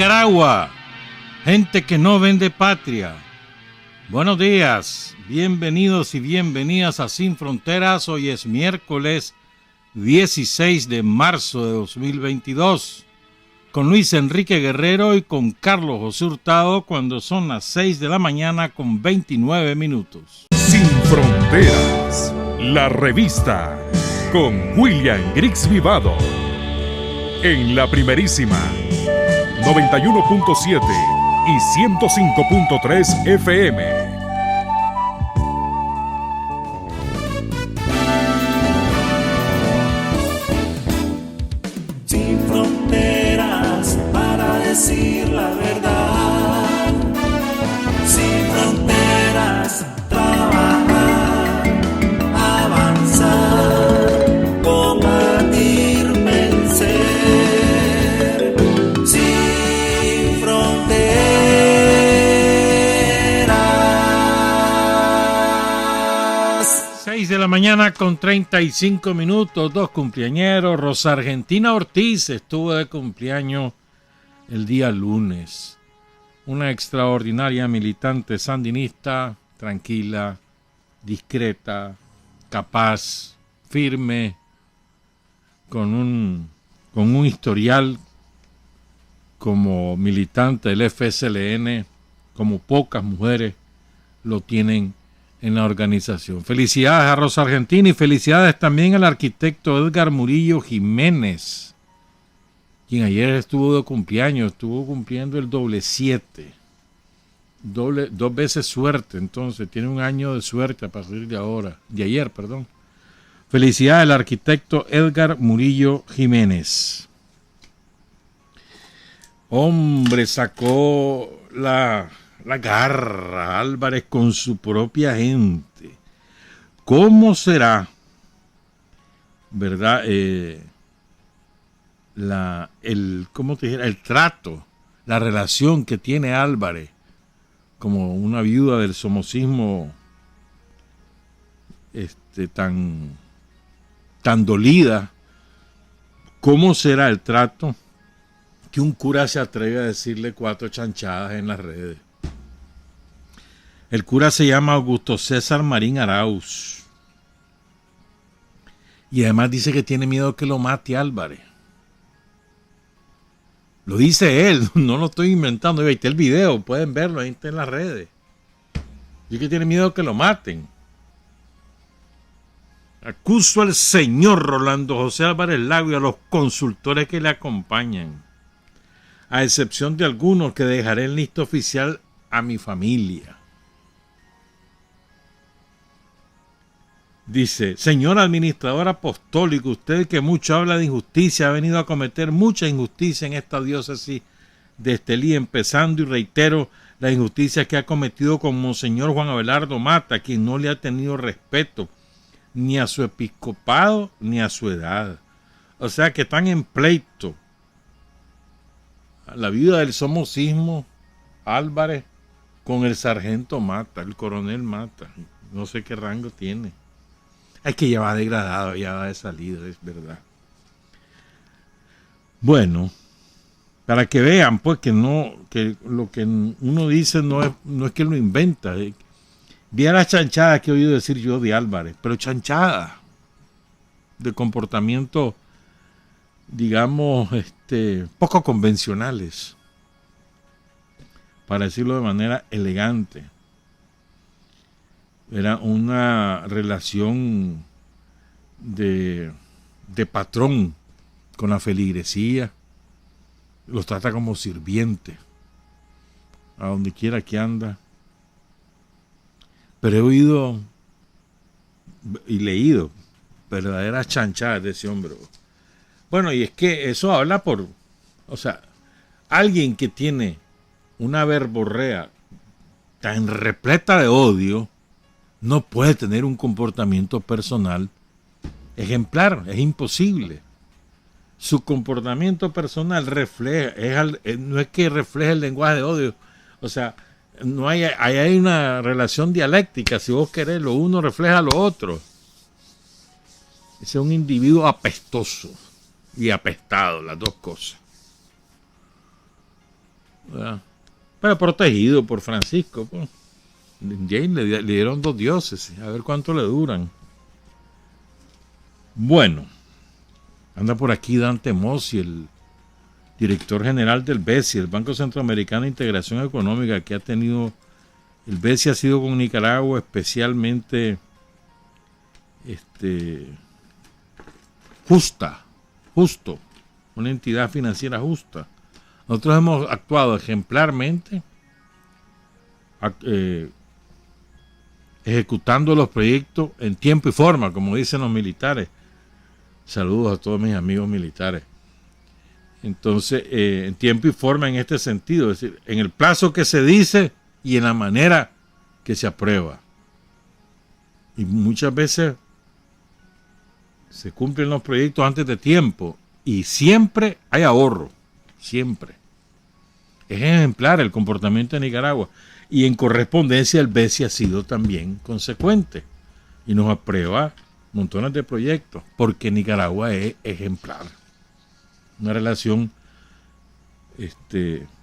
Nicaragua, gente que no vende patria. Buenos días, bienvenidos y bienvenidas a Sin Fronteras. Hoy es miércoles 16 de marzo de 2022. Con Luis Enrique Guerrero y con Carlos José Hurtado cuando son las 6 de la mañana con 29 minutos. Sin Fronteras, la revista con William Griggs Vivado. En la primerísima 91.7 y 105.3 FM. Sin fronteras para decir la verdad. Sin fronteras, trabajar, avanzar, combatir, vencer. Sin fronteras. 6 de la mañana con 35 minutos, dos cumpleañeros. Rosa Argentina Ortiz estuvo de cumpleaños el día lunes. Una extraordinaria militante sandinista, tranquila, discreta, capaz, firme, con un historial como militante del FSLN, como pocas mujeres lo tienen en la organización. Felicidades a Rosa Argentina y felicidades también al arquitecto Edgar Murillo Jiménez, quien ayer estuvo de cumpleaños, estuvo cumpliendo el doble 7. Dos veces suerte, entonces tiene un año de suerte a partir de ayer. Felicidades al arquitecto Edgar Murillo Jiménez. Hombre, sacó la garra Álvarez con su propia gente. ¿Cómo será, verdad? El trato, la relación que tiene Álvarez como una viuda del somocismo tan dolida. ¿Cómo será el trato que un cura se atreve a decirle 4 chanchadas en las redes? El cura se llama Augusto César Marín Arauz y además dice que tiene miedo que lo mate Álvarez. Lo dice él, no lo estoy inventando. Ahí está el video, pueden verlo, ahí está en las redes. Dice que tiene miedo que lo maten. Acuso al señor Rolando José Álvarez Lago y a los consultores que le acompañan, a excepción de algunos que dejaré en lista oficial a mi familia. Dice: señor administrador apostólico, usted que mucho habla de injusticia, ha venido a cometer mucha injusticia en esta diócesis de Estelí, empezando, y reitero, la injusticia que ha cometido con Monseñor Juan Abelardo Mata, quien no le ha tenido respeto ni a su episcopado ni a su edad. O sea que están en pleito la viuda del somocismo Álvarez con el sargento Mata, el coronel Mata. No sé qué rango tiene. Es que ya va degradado, ya va de salida, es verdad. Bueno, para que vean, pues, que lo que uno dice no es que lo inventa. Vi a las chanchadas que he oído decir yo de Álvarez, pero chanchadas de comportamiento, digamos, poco convencionales, para decirlo de manera elegante. Era una relación de patrón con la feligresía. Los trata como sirviente a donde quiera que anda. Pero he oído y leído verdaderas chanchadas de ese hombre. Bueno, y es que eso habla alguien que tiene una verborrea tan repleta de odio no puede tener un comportamiento personal ejemplar, es imposible. Su comportamiento personal no es que refleje el lenguaje de odio, o sea, no hay una relación dialéctica. Si vos querés, lo uno refleja lo otro. Ese es un individuo apestoso y apestado, las dos cosas. ¿verdad? Pero protegido por Francisco. Pues. James le dieron 2 diócesis, a ver cuánto le duran. Bueno, anda por aquí Dante Mossi, el director general del BESI, el Banco Centroamericano de Integración Económica, que ha tenido, el BESI ha sido con Nicaragua especialmente justo, una entidad financiera justa. Nosotros hemos actuado ejemplarmente, ejecutando los proyectos en tiempo y forma, como dicen los militares. Saludos a todos mis amigos militares. Entonces, en tiempo y forma en este sentido, es decir, en el plazo que se dice y en la manera que se aprueba. Y muchas veces se cumplen los proyectos antes de tiempo y siempre hay ahorro, siempre. Es ejemplar el comportamiento de Nicaragua y en correspondencia el BESI ha sido también consecuente y nos aprueba montones de proyectos porque Nicaragua es ejemplar. Una relación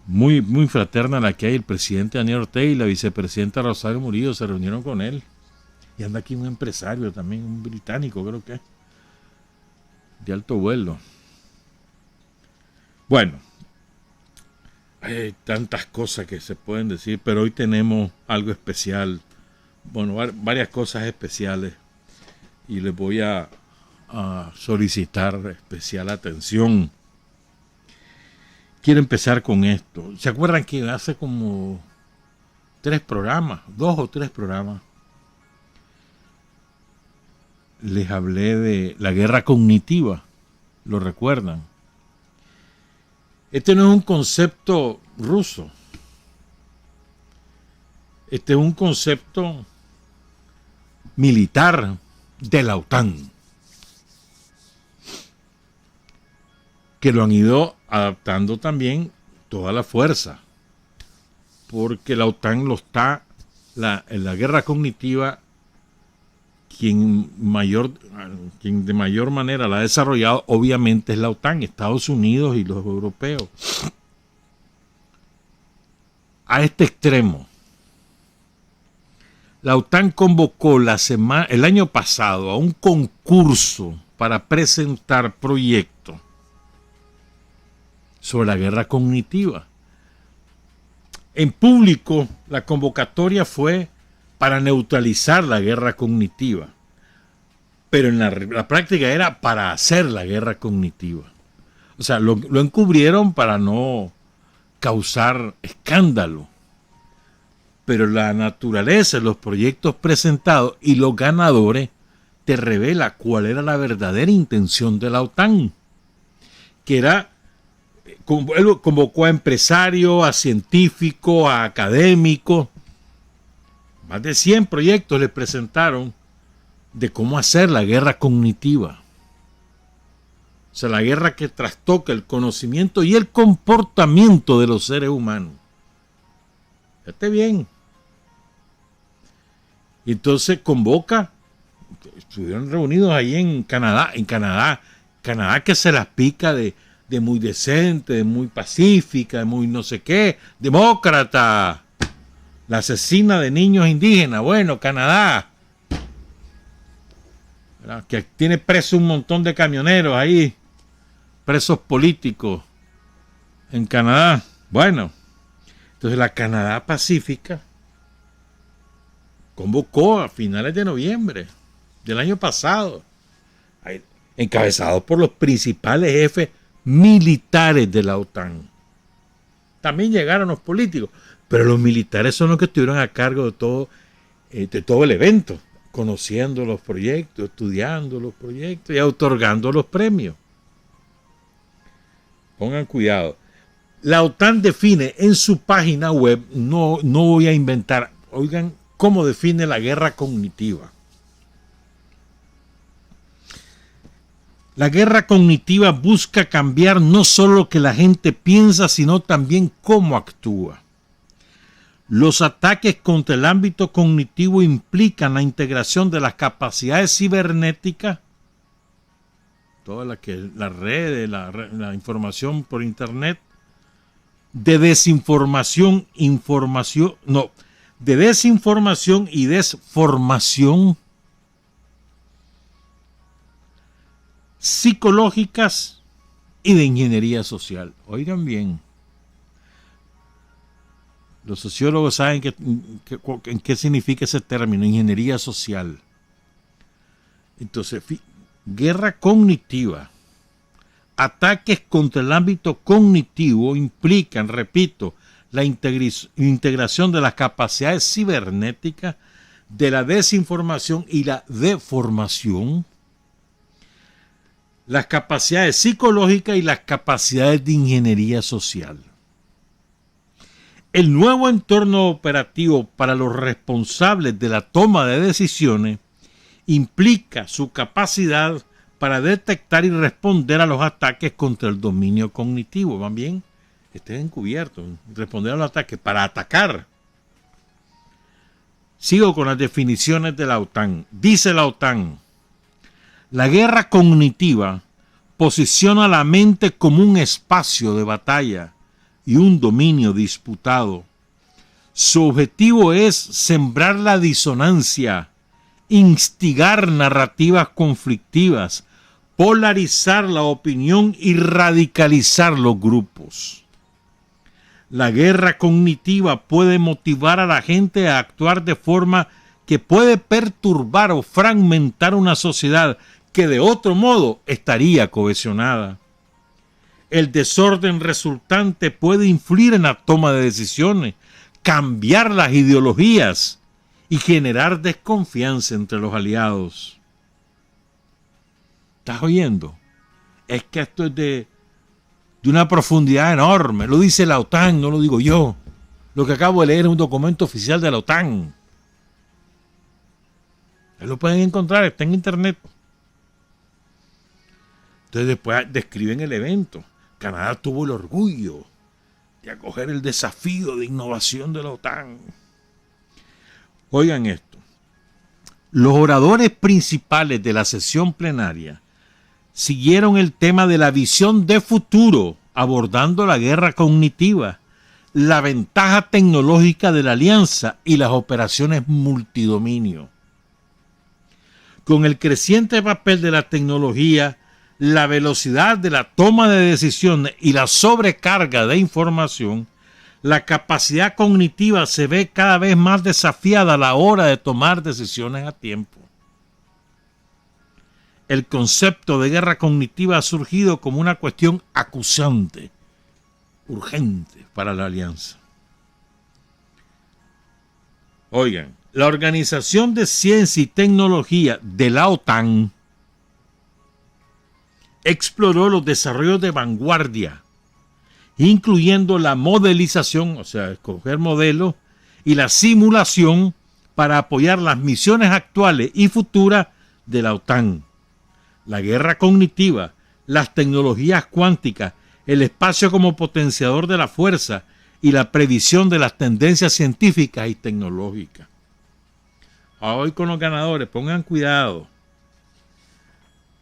muy, muy fraterna la que hay. El presidente Daniel Ortega y la vicepresidenta Rosario Murillo se reunieron con él. Y anda aquí un empresario también, un británico creo que es, de alto vuelo. Bueno, hay tantas cosas que se pueden decir, pero hoy tenemos algo especial. Bueno, varias cosas especiales. Y les voy a solicitar especial atención. Quiero empezar con esto. ¿Se acuerdan que hace como 2 o 3 programas, les hablé de la guerra cognitiva? ¿Lo recuerdan? Este no es un concepto ruso. Este es un concepto militar de la OTAN, que lo han ido adaptando también toda la fuerza, porque la OTAN en la guerra cognitiva, quien de mayor manera la ha desarrollado obviamente es la OTAN, Estados Unidos y los europeos. A este extremo, la OTAN convocó el año pasado a un concurso para presentar proyectos sobre la guerra cognitiva. En público, la convocatoria fue para neutralizar la guerra cognitiva, pero en la práctica era para hacer la guerra cognitiva. O sea, lo encubrieron para no causar escándalo. Pero la naturaleza de los proyectos presentados y los ganadores te revela cuál era la verdadera intención de la OTAN, que era, él convocó a empresarios, a científicos, a académicos. Más de 100 proyectos le presentaron de cómo hacer la guerra cognitiva. O sea, la guerra que trastoca el conocimiento y el comportamiento de los seres humanos. Fíjate bien. Y entonces convoca, estuvieron reunidos ahí en Canadá que se las pica de muy decente, de muy pacífica, de muy no sé qué, demócrata, la asesina de niños indígenas. Bueno, Canadá, ¿verdad? Que tiene preso un montón de camioneros ahí, presos políticos en Canadá. Bueno, entonces la Canadá Pacífica convocó a finales de noviembre del año pasado, encabezados por los principales jefes militares de la OTAN. También llegaron los políticos, pero los militares son los que estuvieron a cargo de todo el evento, conociendo los proyectos, estudiando los proyectos y otorgando los premios. Pongan cuidado. La OTAN define en su página web, no voy a inventar, oigan cómo define la guerra cognitiva. La guerra cognitiva busca cambiar no solo lo que la gente piensa, sino también cómo actúa. Los ataques contra el ámbito cognitivo implican la integración de las capacidades cibernéticas, toda las redes, la información por internet, de desinformación, de desinformación y desformación psicológicas y de ingeniería social. Oigan bien, los sociólogos saben en qué significa ese término, ingeniería social. Entonces, guerra cognitiva, ataques contra el ámbito cognitivo implican, repito, la integración de las capacidades cibernéticas, de la desinformación y la deformación, las capacidades psicológicas y las capacidades de ingeniería social. El nuevo entorno operativo para los responsables de la toma de decisiones implica su capacidad para detectar y responder a los ataques contra el dominio cognitivo. ¿Van bien? Estén encubiertos. Responder a los ataques para atacar. Sigo con las definiciones de la OTAN. Dice la OTAN: la guerra cognitiva posiciona la mente como un espacio de batalla y un dominio disputado. Su objetivo es sembrar la disonancia, instigar narrativas conflictivas, polarizar la opinión y radicalizar los grupos. La guerra cognitiva puede motivar a la gente a actuar de forma que puede perturbar o fragmentar una sociedad que de otro modo estaría cohesionada. El desorden resultante puede influir en la toma de decisiones, cambiar las ideologías y generar desconfianza entre los aliados. ¿Estás oyendo? Es que esto es de una profundidad enorme. Lo dice la OTAN, no lo digo yo. Lo que acabo de leer es un documento oficial de la OTAN. Ahí lo pueden encontrar, está en internet. Entonces después describen el evento. Canadá tuvo el orgullo de acoger el desafío de innovación de la OTAN. Oigan esto. Los oradores principales de la sesión plenaria siguieron el tema de la visión de futuro, abordando la guerra cognitiva, la ventaja tecnológica de la alianza y las operaciones multidominio. Con el creciente papel de la tecnología, la velocidad de la toma de decisiones y la sobrecarga de información, la capacidad cognitiva se ve cada vez más desafiada a la hora de tomar decisiones a tiempo. El concepto de guerra cognitiva ha surgido como una cuestión acuciante, urgente para la alianza. Oigan, la Organización de Ciencia y Tecnología de la OTAN exploró los desarrollos de vanguardia, incluyendo la modelización, o sea, escoger modelos, y la simulación para apoyar las misiones actuales y futuras de la OTAN. La guerra cognitiva, las tecnologías cuánticas, el espacio como potenciador de la fuerza y la previsión de las tendencias científicas y tecnológicas. Hoy con los ganadores, pongan cuidado.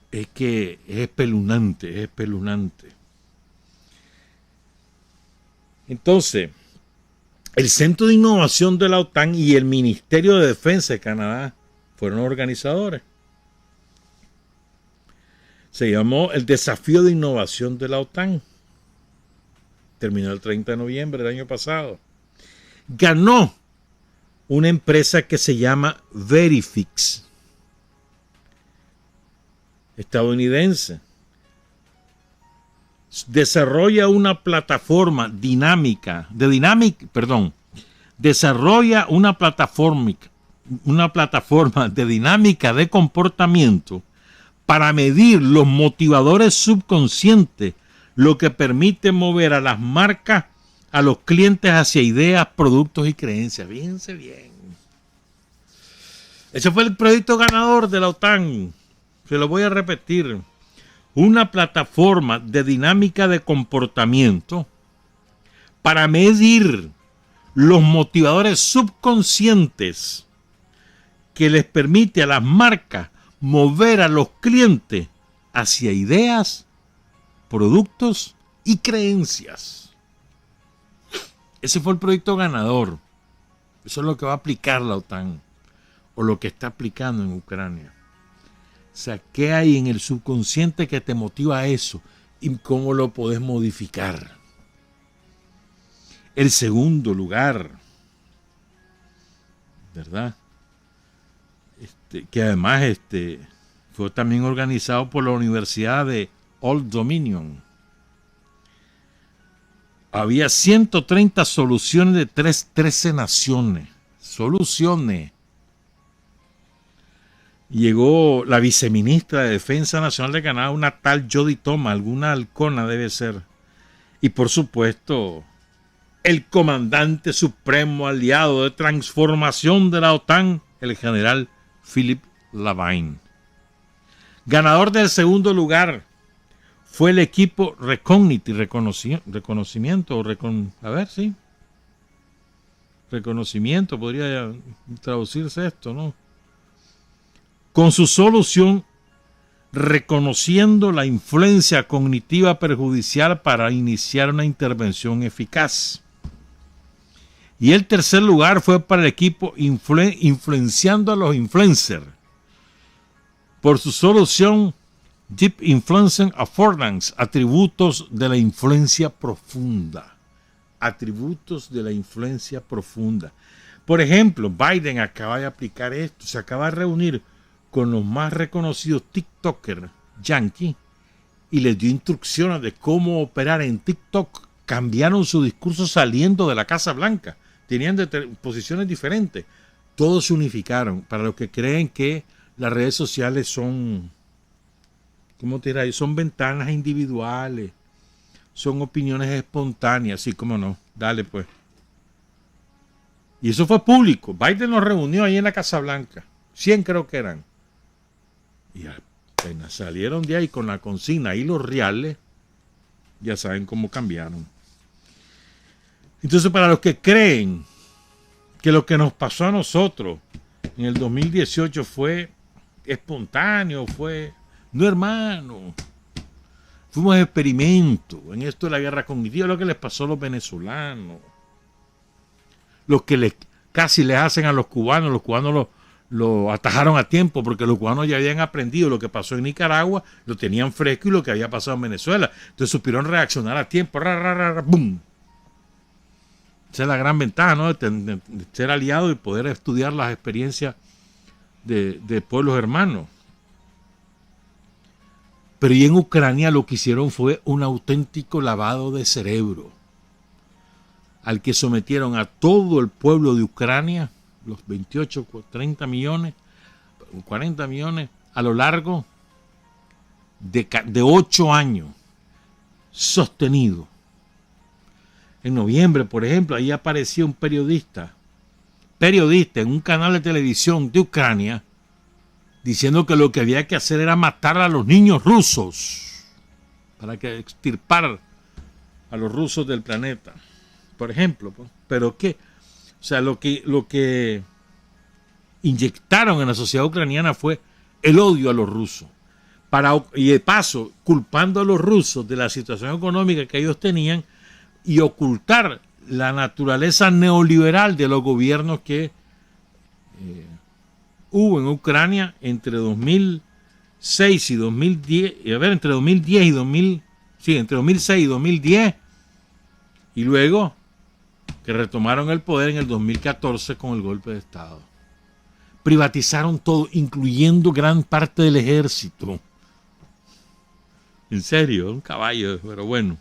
Es que es espeluznante, es espeluznante. Entonces, el Centro de Innovación de la OTAN y el Ministerio de Defensa de Canadá fueron organizadores. Se llamó el Desafío de Innovación de la OTAN. Terminó el 30 de noviembre del año pasado. Ganó una empresa que se llama Verifix, estadounidense. Desarrolla una plataforma desarrolla una plataforma de dinámica de comportamiento para medir los motivadores subconscientes, lo que permite mover a las marcas, a los clientes hacia ideas, productos y creencias. Fíjense bien. Ese fue el proyecto ganador de la OTAN. Se lo voy a repetir. Una plataforma de dinámica de comportamiento para medir los motivadores subconscientes que les permite a las marcas mover a los clientes hacia ideas, productos y creencias. Ese fue el proyecto ganador. Eso es lo que va a aplicar la OTAN, o lo que está aplicando en Ucrania. O sea, ¿qué hay en el subconsciente que te motiva a eso? ¿Y cómo lo podés modificar? El segundo lugar, ¿verdad? Que además fue también organizado por la Universidad de Old Dominion. Había 130 soluciones de 13 naciones. Soluciones. Llegó la viceministra de Defensa Nacional de Canadá, una tal Jody Thomas, alguna halcona debe ser. Y por supuesto, el comandante supremo aliado de transformación de la OTAN, el general Philip Lavine. Ganador del segundo lugar fue el equipo Recognity, reconocimiento, reconocimiento, podría traducirse esto, ¿no? Con su solución, reconociendo la influencia cognitiva perjudicial para iniciar una intervención eficaz. Y el tercer lugar fue para el equipo influenciando a los influencers, por su solución Deep Influencing Affordance, atributos de la influencia profunda. Atributos de la influencia profunda. Por ejemplo, Biden acaba de aplicar esto, se acaba de reunir con los más reconocidos TikTokers yankees y les dio instrucciones de cómo operar en TikTok. Cambiaron su discurso saliendo de la Casa Blanca. Tenían posiciones diferentes. Todos se unificaron. Para los que creen que las redes sociales son, ¿cómo te dirá? Son ventanas individuales, son opiniones espontáneas, sí, cómo no, dale pues. Y eso fue público. Biden los reunió ahí en la Casa Blanca, 100 creo que eran. Y apenas salieron de ahí con la consigna y los reales, ya saben cómo cambiaron. Entonces, para los que creen que lo que nos pasó a nosotros en el 2018 fue espontáneo, no, hermano, fuimos experimentos en esto de la guerra cognitiva, lo que les pasó a los venezolanos, lo que casi les hacen a los cubanos lo atajaron a tiempo porque los cubanos ya habían aprendido lo que pasó en Nicaragua, lo tenían fresco y lo que había pasado en Venezuela, entonces supieron reaccionar a tiempo, ¡bum! Esa es la gran ventaja, ¿no? De ser aliado y poder estudiar las experiencias de pueblos hermanos. Pero y en Ucrania lo que hicieron fue un auténtico lavado de cerebro, al que sometieron a todo el pueblo de Ucrania, los 28, 30 millones, 40 millones, a lo largo de 8 años, sostenido. En noviembre, por ejemplo, ahí aparecía un periodista en un canal de televisión de Ucrania, diciendo que lo que había que hacer era matar a los niños rusos, para que extirpar a los rusos del planeta, por ejemplo. Pues. ¿Pero qué? O sea, lo que inyectaron en la sociedad ucraniana fue el odio a los rusos. Y de paso, culpando a los rusos de la situación económica que ellos tenían y ocultar la naturaleza neoliberal de los gobiernos que hubo en Ucrania entre 2006 y 2010, entre 2010 y 2006 y 2010, y luego que retomaron el poder en el 2014 con el golpe de Estado. Privatizaron todo, incluyendo gran parte del ejército. En serio, un caballo, pero bueno,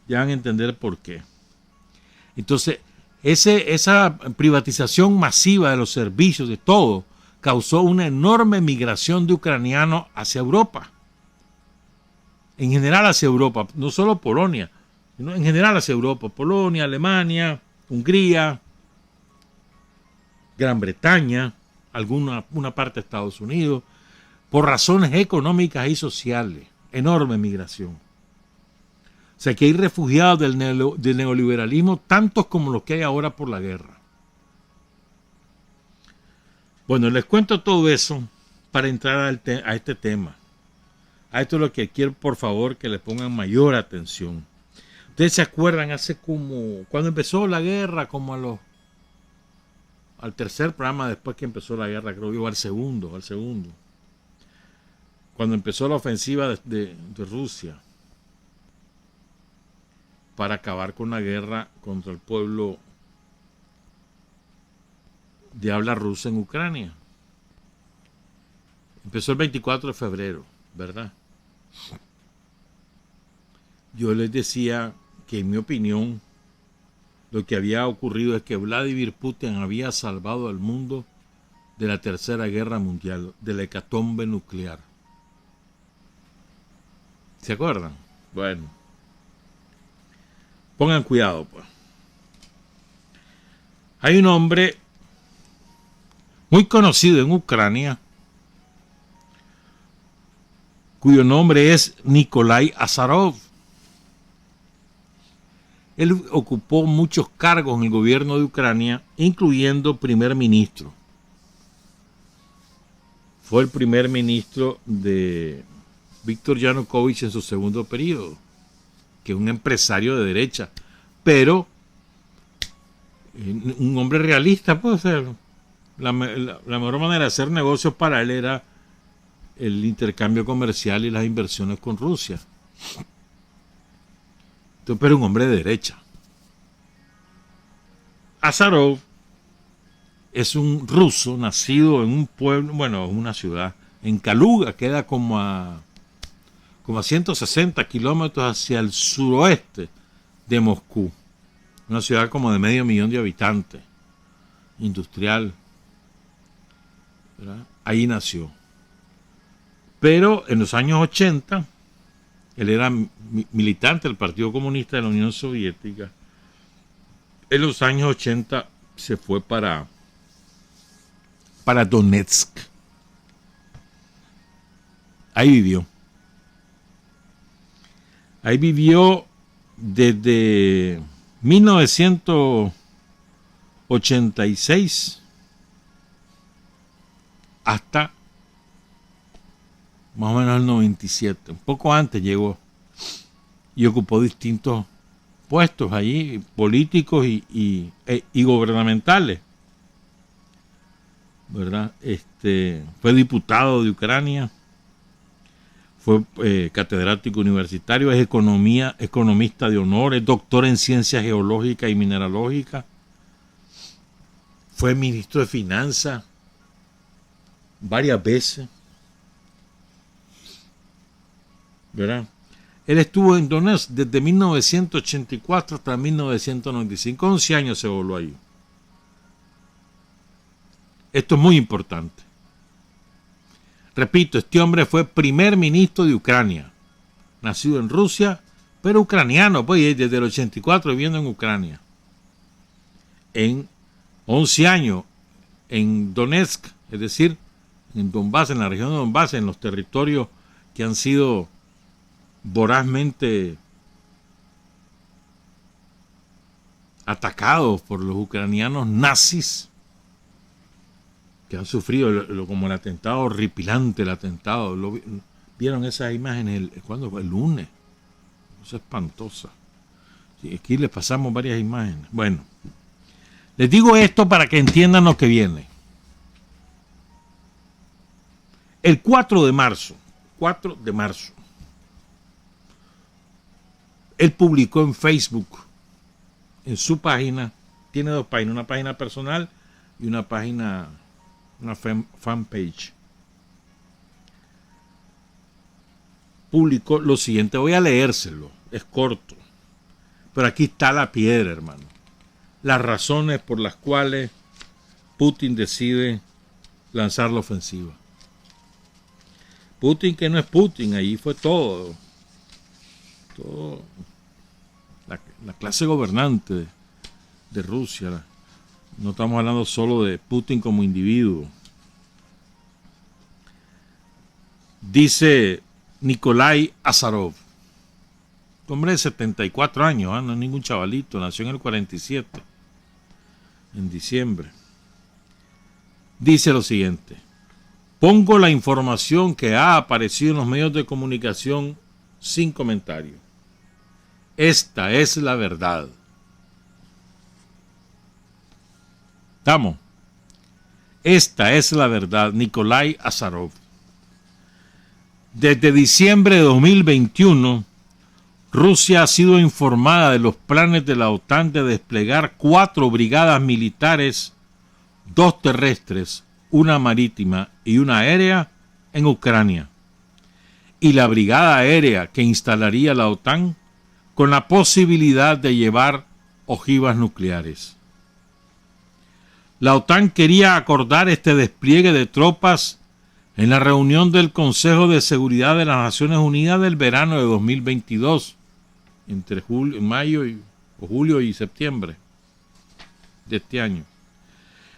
ya van a entender por qué. Entonces, esa privatización masiva de los servicios, de todo, causó una enorme migración de ucranianos hacia Europa. En general hacia Europa, no solo Polonia, sino en general hacia Europa. Polonia, Alemania, Hungría, Gran Bretaña, una parte de Estados Unidos, por razones económicas y sociales. Enorme migración. O sea que hay refugiados del neoliberalismo, tantos como los que hay ahora por la guerra. Bueno, les cuento todo eso para entrar a este tema. A esto es lo que quiero, por favor, que le pongan mayor atención. Ustedes se acuerdan cuando empezó la guerra, al tercer programa después que empezó la guerra, creo yo, al segundo. Cuando empezó la ofensiva de Rusia para acabar con la guerra contra el pueblo de habla rusa en Ucrania. Empezó el 24 de febrero, ¿verdad? Yo les decía que, en mi opinión, lo que había ocurrido es que Vladimir Putin había salvado al mundo de la Tercera Guerra Mundial, de la hecatombe nuclear. ¿Se acuerdan? Bueno, pongan cuidado, pues. Hay un hombre muy conocido en Ucrania, cuyo nombre es Nikolai Azarov. Él ocupó muchos cargos en el gobierno de Ucrania, incluyendo primer ministro. Fue el primer ministro de Víctor Yanukovych en su segundo periodo, que es un empresario de derecha, pero un hombre realista, puede ser. La mejor manera de hacer negocios para él era el intercambio comercial y las inversiones con Rusia. Entonces, pero un hombre de derecha. Azarov es un ruso nacido en un pueblo, bueno, en una ciudad, en Kaluga, queda como a 160 kilómetros hacia el suroeste de Moscú. Una ciudad como de 500,000 de habitantes, industrial, ¿verdad? Ahí nació. Pero en los años 80, él era militante del Partido Comunista de la Unión Soviética. En los años 80 se fue para Donetsk. Ahí vivió. Ahí vivió desde 1986 hasta más o menos el 97. Un poco antes llegó y ocupó distintos puestos allí, políticos y gubernamentales, ¿verdad? Fue diputado de Ucrania, fue catedrático universitario, es economista de honor, es doctor en ciencias geológicas y mineralógicas, fue ministro de Finanzas varias veces, ¿verdad? Él estuvo en Donetsk desde 1984 hasta 1995, 11 años se voló ahí. Esto es muy importante. Repito, este hombre fue primer ministro de Ucrania, nacido en Rusia, pero ucraniano, pues desde el 84 viviendo en Ucrania. En 11 años en Donetsk, es decir, en Donbass, en la región de Donbass, en los territorios que han sido vorazmente atacados por los ucranianos nazis, que han sufrido como el atentado horripilante, el atentado. ¿Vieron esas imágenes? ¿Cuándo fue? El lunes. Cosa espantosa. Sí, aquí les pasamos varias imágenes. Bueno, les digo esto para que entiendan lo que viene. El 4 de marzo, él publicó en Facebook, en su página, tiene dos páginas, una página personal y una página, una fanpage. Publicó lo siguiente, voy a leérselo, es corto, pero aquí está la piedra, hermano. Las razones por las cuales Putin decide lanzar la ofensiva. Putin, que no es Putin, ahí fue todo la clase gobernante de Rusia. No estamos hablando solo de Putin como individuo. Dice Nikolai Azarov, hombre de 74 años, no es ningún chavalito, nació en el 47, en diciembre. Dice lo siguiente: pongo la información que ha aparecido en los medios de comunicación sin comentaririo. Esta es la verdad. Estamos. Esta es la verdad. Nikolai Azarov. Desde diciembre de 2021, Rusia ha sido informada de los planes de la OTAN de desplegar 4 brigadas militares, 2 terrestres, una marítima y una aérea en Ucrania, y la brigada aérea que instalaría la OTAN con la posibilidad de llevar ojivas nucleares. La OTAN quería acordar este despliegue de tropas en la reunión del Consejo de Seguridad de las Naciones Unidas del verano de 2022, entre julio y septiembre de este año.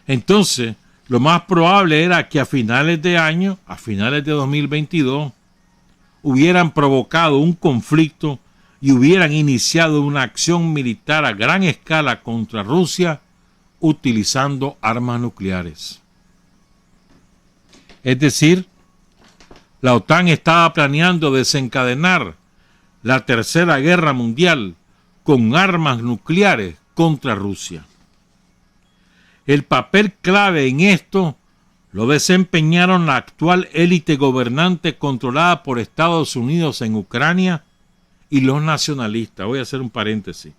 Entonces, lo más probable era que a finales de año, a finales de 2022, hubieran provocado un conflicto y hubieran iniciado una acción militar a gran escala contra Rusia utilizando armas nucleares. Es decir, la OTAN estaba planeando desencadenar la Tercera Guerra Mundial con armas nucleares contra Rusia. El papel clave en esto lo desempeñaron la actual élite gobernante controlada por Estados Unidos en Ucrania y los nacionalistas. Voy a hacer un paréntesis.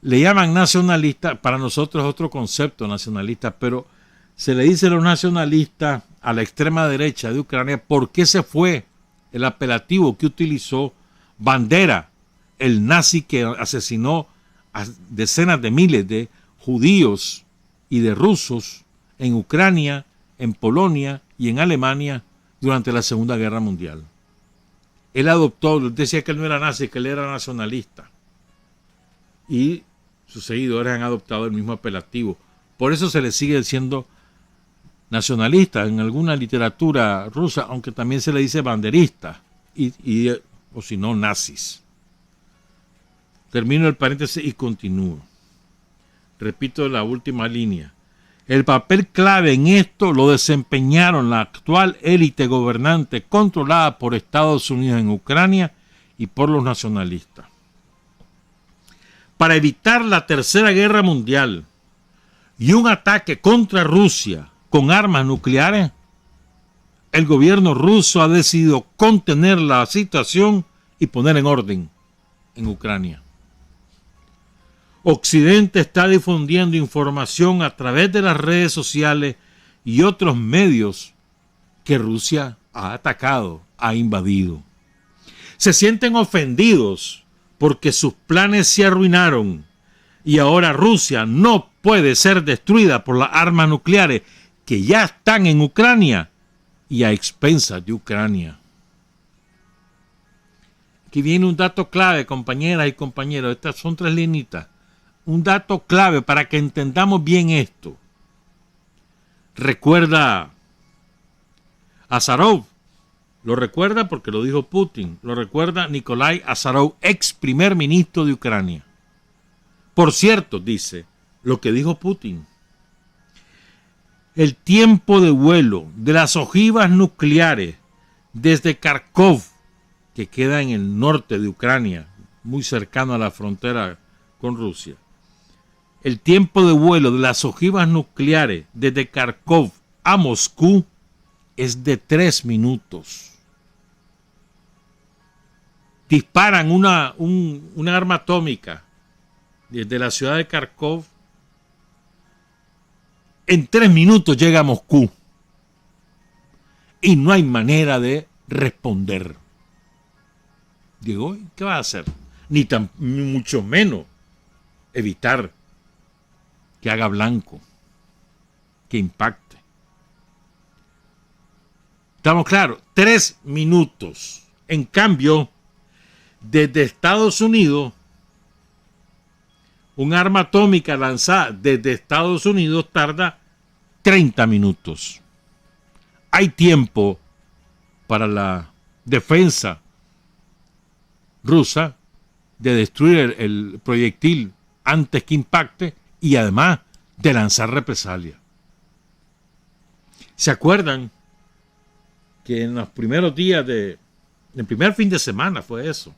Le llaman nacionalistas, para nosotros es otro concepto nacionalista, pero se le dice a los nacionalistas a la extrema derecha de Ucrania porque ese fue el apelativo que utilizó Bandera, el nazi que asesinó a decenas de miles de judíos y de rusos en Ucrania, en Polonia y en Alemania durante la Segunda Guerra Mundial. Él adoptó, decía que él no era nazi, que él era nacionalista. Y sus seguidores han adoptado el mismo apelativo. Por eso se le sigue diciendo nacionalista en alguna literatura rusa, aunque también se le dice banderista, o si no, nazis. Termino el paréntesis y continúo. Repito la última línea. El papel clave en esto lo desempeñaron la actual élite gobernante controlada por Estados Unidos en Ucrania y por los nacionalistas. Para evitar la Tercera Guerra Mundial y un ataque contra Rusia con armas nucleares, el gobierno ruso ha decidido contener la situación y poner en orden en Ucrania. Occidente está difundiendo información a través de las redes sociales y otros medios que Rusia ha atacado, ha invadido. Se sienten ofendidos porque sus planes se arruinaron y ahora Rusia no puede ser destruida por las armas nucleares que ya están en Ucrania y a expensas de Ucrania. Aquí viene un dato clave, compañeras y compañeros. Estas son 3 linitas. Un dato clave para que entendamos bien esto. Recuerda Azarov. Lo recuerda porque lo dijo Putin. Lo recuerda Nikolai Azarov, ex primer ministro de Ucrania. Por cierto, dice lo que dijo Putin. El tiempo de vuelo de las ojivas nucleares desde Kharkov, que queda en el norte de Ucrania, muy cercano a la frontera con Rusia. El tiempo de vuelo de las ojivas nucleares desde Kharkov a Moscú es de 3 minutos. Disparan una arma atómica desde la ciudad de Kharkov. En 3 minutos llega a Moscú. Y no hay manera de responder. Digo, ¿qué va a hacer? Ni mucho menos evitar que haga blanco, que impacte. ¿Estamos claros? 3 minutos. En cambio, desde Estados Unidos, un arma atómica lanzada desde Estados Unidos tarda 30 minutos. Hay tiempo para la defensa rusa de destruir el proyectil antes que impacte y además de lanzar represalias. ¿Se acuerdan que en los primeros días el primer fin de semana fue eso,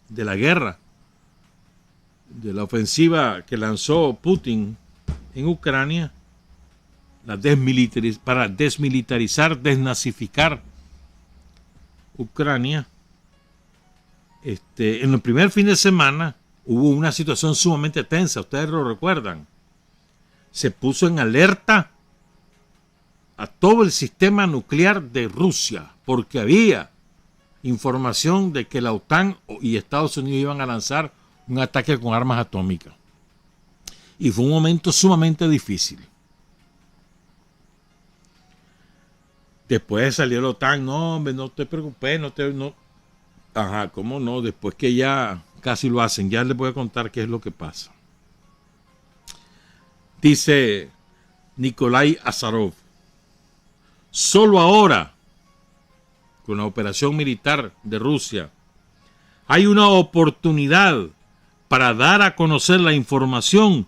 de la guerra, de la ofensiva que lanzó Putin en Ucrania, para desmilitarizar, desnazificar Ucrania, en el primer fin de semana hubo una situación sumamente tensa, ustedes lo recuerdan. Se puso en alerta a todo el sistema nuclear de Rusia, porque había información de que la OTAN y Estados Unidos iban a lanzar un ataque con armas atómicas. Y fue un momento sumamente difícil. Después salió la OTAN, no, hombre, no te preocupes, no. Ajá, ¿cómo no? Después que ya casi lo hacen, ya les voy a contar qué es lo que pasa. Dice Nikolai Azarov, solo ahora, con la operación militar de Rusia, hay una oportunidad para dar a conocer la información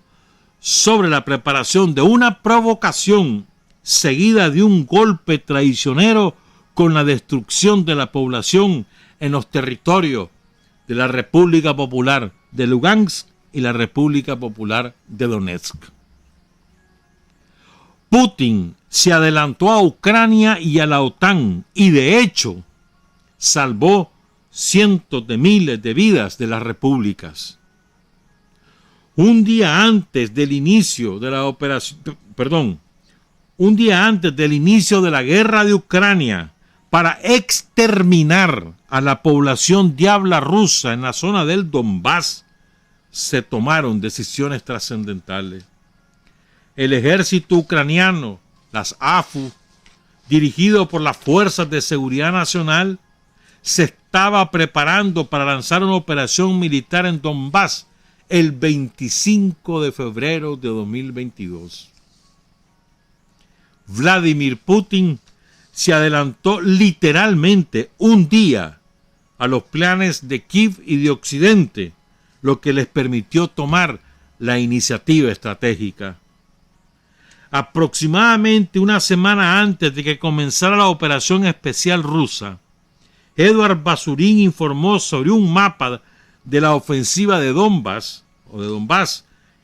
sobre la preparación de una provocación seguida de un golpe traicionero con la destrucción de la población en los territorios de la República Popular de Lugansk y la República Popular de Donetsk. Putin se adelantó a Ucrania y a la OTAN y de hecho salvó cientos de miles de vidas de las repúblicas. Un día antes del inicio de la guerra de Ucrania para exterminar a la población de habla rusa en la zona del Donbass, se tomaron decisiones trascendentales. El ejército ucraniano, las AFU, dirigido por las Fuerzas de Seguridad Nacional, se estaba preparando para lanzar una operación militar en Donbass el 25 de febrero de 2022. Vladimir Putin se adelantó literalmente un día a los planes de Kiev y de Occidente, lo que les permitió tomar la iniciativa estratégica. Aproximadamente una semana antes de que comenzara la operación especial rusa, Eduard Basurin informó sobre un mapa de la ofensiva de Donbass,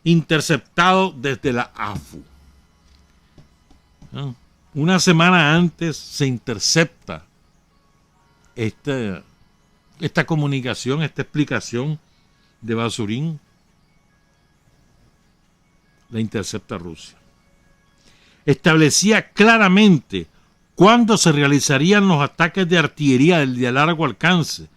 interceptado desde la AFU. Una semana antes se intercepta esta comunicación, esta explicación de Basurin, la intercepta Rusia. Establecía claramente cuándo se realizarían los ataques de artillería de largo alcance,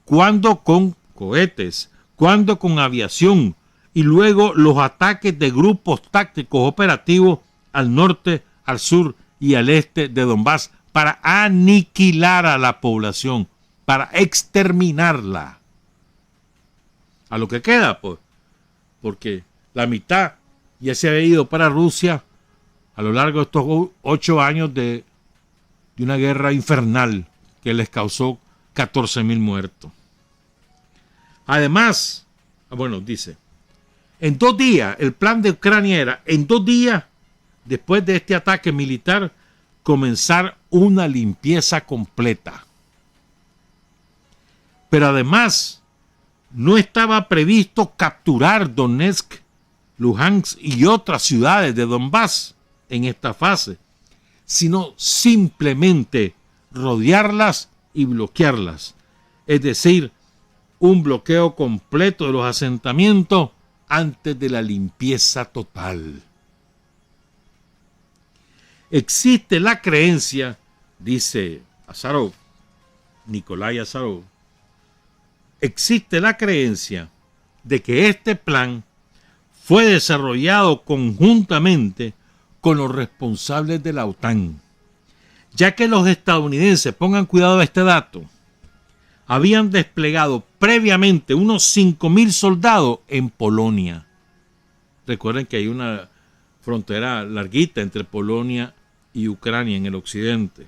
cuándo con cohetes, cuándo con aviación, y luego los ataques de grupos tácticos operativos al norte, al sur y al este de Donbass para aniquilar a la población, para exterminarla. A lo que queda, pues, porque la mitad ya se había ido para Rusia a lo largo de estos 8 años de una guerra infernal que les causó 14,000 muertos. Además, dice, en 2 días, el plan de Ucrania era, en 2 días, después de este ataque militar, comenzar una limpieza completa. Pero además, no estaba previsto capturar Donetsk, Luhansk y otras ciudades de Donbass en esta fase, sino simplemente rodearlas y bloquearlas. Es decir, un bloqueo completo de los asentamientos antes de la limpieza total. Existe la creencia, dice Azarov, Nikolai Azarov, existe la creencia de que este plan fue desarrollado conjuntamente con los responsables de la OTAN, ya que los estadounidenses, pongan cuidado a este dato, habían desplegado previamente unos 5,000 soldados en Polonia. Recuerden que hay una frontera larguita entre Polonia y Ucrania en el occidente.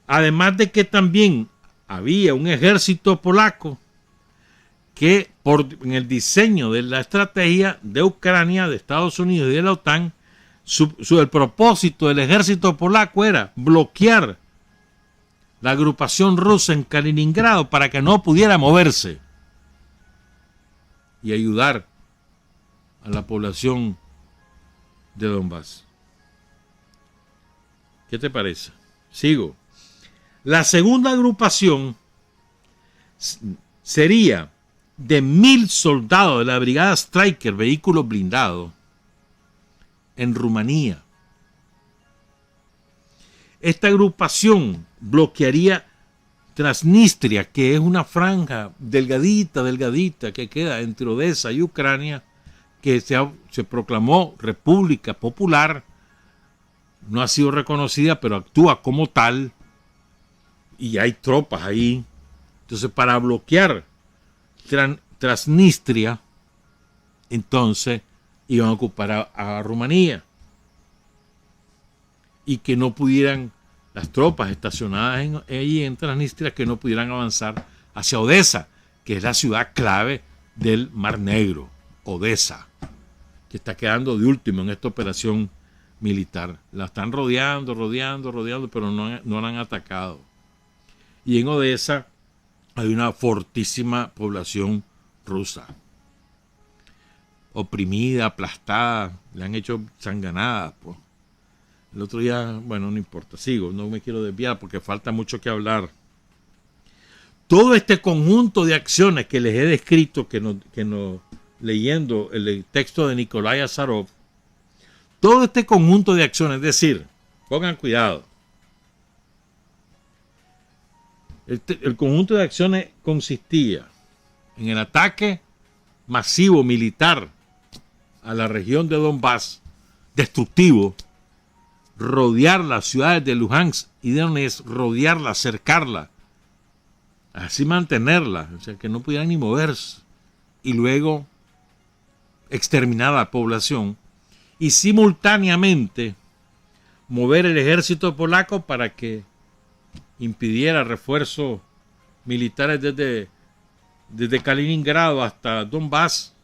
Además de que también había un ejército polaco que en el diseño de la estrategia de Ucrania, de Estados Unidos y de la OTAN, el propósito del ejército polaco era bloquear la agrupación rusa en Kaliningrado para que no pudiera moverse. y ayudar a la población de Donbass. ¿Qué te parece? Sigo. La segunda agrupación sería de 1.000 soldados de la brigada Stryker, vehículos blindados, en Rumanía. Esta agrupación bloquearía Transnistria, que es una franja delgadita que queda entre Odessa y Ucrania, que se proclamó República Popular, no ha sido reconocida, pero actúa como tal, y hay tropas ahí. Entonces, para bloquear Transnistria, entonces iban a ocupar a Rumanía, y que no pudieran las tropas estacionadas allí en Transnistria, que no pudieran avanzar hacia Odessa, que es la ciudad clave del Mar Negro, Odessa, que está quedando de último en esta operación militar. La están rodeando, pero no la han atacado. Y en Odessa hay una fortísima población rusa, oprimida, aplastada, le han hecho sanganadas, pues. El otro día, bueno, no importa, sigo, no me quiero desviar porque falta mucho que hablar. Todo este conjunto de acciones que les he descrito, leyendo el texto de Nikolai Azarov, todo este conjunto de acciones, es decir, pongan cuidado, el conjunto de acciones consistía en el ataque masivo militar a la región de Donbass, destructivo, rodear las ciudades de Luhansk y de Donetsk, rodearla, cercarla, así mantenerla, o sea, que no pudieran ni moverse, y luego exterminar a la población, y simultáneamente mover el ejército polaco para que impidiera refuerzos militares desde Kaliningrado hasta Donbass,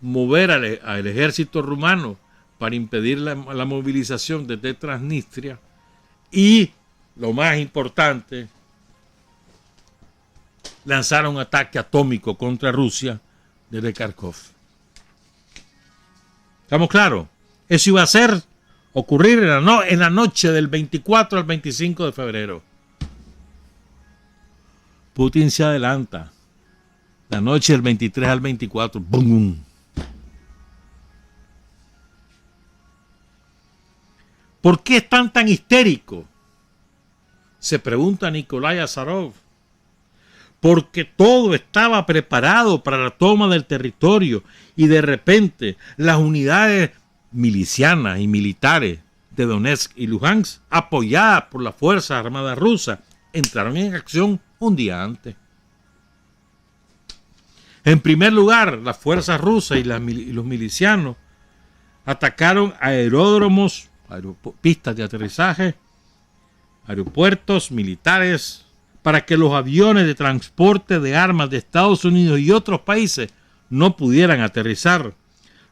mover al ejército rumano para impedir la movilización desde Transnistria, y, lo más importante, lanzar un ataque atómico contra Rusia desde Kharkov. ¿Estamos claros? Eso iba a ocurrir en la noche del 24 al 25 de febrero. Putin se adelanta. La noche del 23 al 24. ¡Bum! ¿Por qué están tan histéricos?, se pregunta Nikolai Azarov. Porque todo estaba preparado para la toma del territorio, y de repente las unidades milicianas y militares de Donetsk y Luhansk, apoyadas por las Fuerzas Armadas rusas, entraron en acción un día antes. En primer lugar, las fuerzas rusas y los milicianos atacaron aeródromos, pistas de aterrizaje, aeropuertos militares, para que los aviones de transporte de armas de Estados Unidos y otros países no pudieran aterrizar.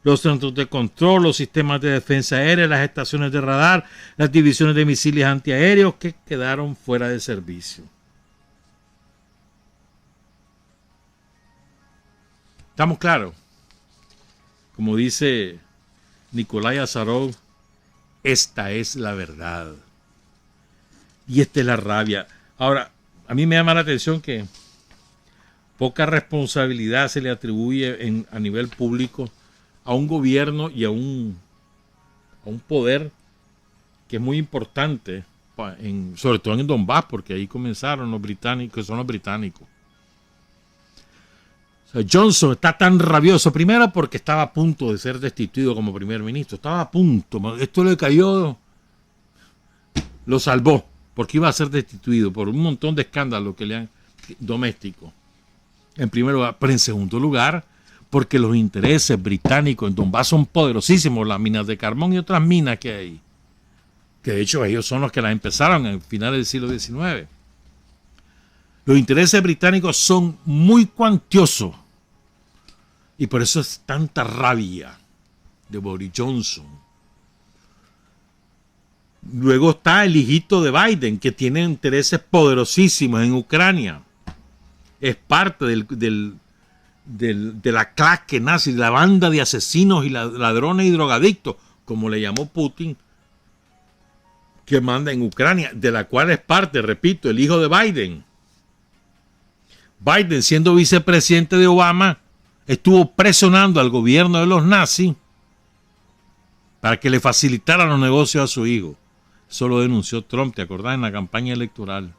Los centros de control, los sistemas de defensa aérea, las estaciones de radar, las divisiones de misiles antiaéreos, que quedaron fuera de servicio. ¿Estamos claros? Como dice Nikolai Azarov, esta es la verdad. Y esta es la rabia. Ahora, a mí me llama la atención que poca responsabilidad se le atribuye a nivel público a un gobierno y a un poder que es muy importante, sobre todo en Donbass, porque ahí comenzaron los británicos, que son los británicos. O sea, Johnson está tan rabioso, primero porque estaba a punto de ser destituido como primer ministro, estaba a punto, esto le cayó, lo salvó, porque iba a ser destituido por un montón de escándalos que le han domésticos, en primer lugar, pero en segundo lugar, porque los intereses británicos en Donbass son poderosísimos, las minas de carbón y otras minas que hay, que de hecho ellos son los que las empezaron en finales del siglo XIX. Los intereses británicos son muy cuantiosos, y por eso es tanta rabia de Boris Johnson. Luego está el hijito de Biden, que tiene intereses poderosísimos en Ucrania. Es parte de la claque nazi, de la banda de asesinos y ladrones y drogadictos, como le llamó Putin, que manda en Ucrania, de la cual es parte, repito, el hijo de Biden. Biden, siendo vicepresidente de Obama, estuvo presionando al gobierno de los nazis para que le facilitara los negocios a su hijo. Eso lo denunció Trump, ¿te acordás? En la campaña electoral.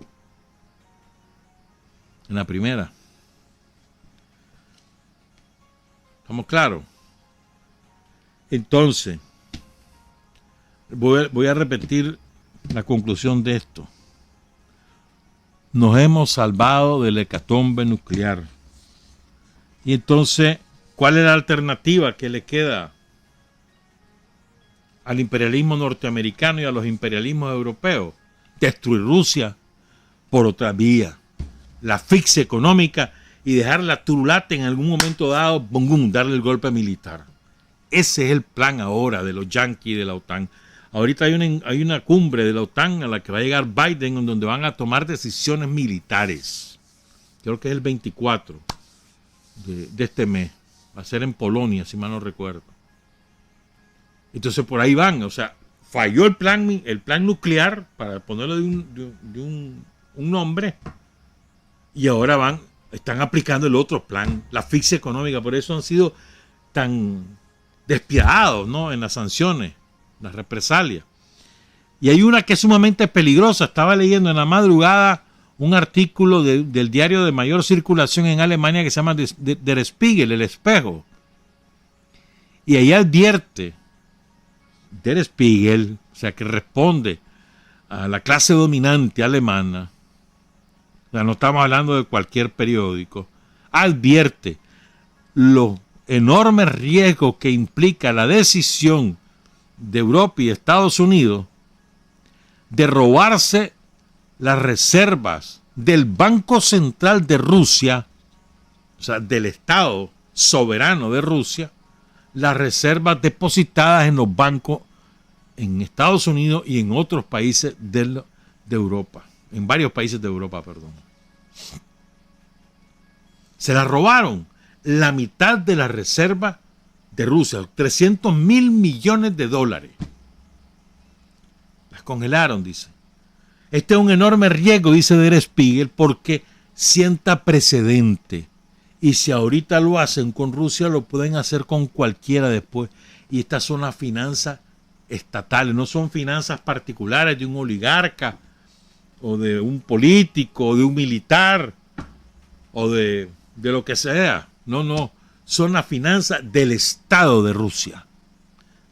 En la primera. ¿Estamos claros? Entonces, voy a repetir la conclusión de esto. Nos hemos salvado del hecatombe nuclear. Y entonces, ¿cuál es la alternativa que le queda al imperialismo norteamericano y a los imperialismos europeos? Destruir Rusia por otra vía. La asfixia económica y dejarla turulata en algún momento dado, boom, darle el golpe militar. Ese es el plan ahora de los yanquis y de la OTAN. Ahorita hay una cumbre de la OTAN a la que va a llegar Biden, en donde van a tomar decisiones militares. Creo que es el 24 de este mes. Va a ser en Polonia, si mal no recuerdo. Entonces por ahí van. O sea, falló el plan nuclear, para ponerlo de un nombre, y ahora están aplicando el otro plan, la asfixia económica. Por eso han sido tan despiadados, ¿no?, en las sanciones, las represalias. Y hay una que es sumamente peligrosa. Estaba leyendo en la madrugada un artículo del diario de mayor circulación en Alemania que se llama Der Spiegel, El Espejo. Y ahí advierte Der Spiegel, o sea, que responde a la clase dominante alemana, o sea, no estamos hablando de cualquier periódico, advierte los enormes riesgos que implica la decisión de Europa y Estados Unidos de robarse las reservas del Banco Central de Rusia, o sea, del Estado soberano de Rusia, las reservas depositadas en los bancos en Estados Unidos y en otros países de Europa, en varios países de Europa, perdón. Se las robaron, la mitad de la reserva de Rusia, 300 mil millones de dólares. Las congelaron, dice. Este es un enorme riesgo, dice Der Spiegel, porque sienta precedente. Y si ahorita lo hacen con Rusia, lo pueden hacer con cualquiera después. Y estas son las finanzas estatales, no son finanzas particulares de un oligarca, o de un político, o de un militar, o de lo que sea. No. Son las finanzas del Estado de Rusia,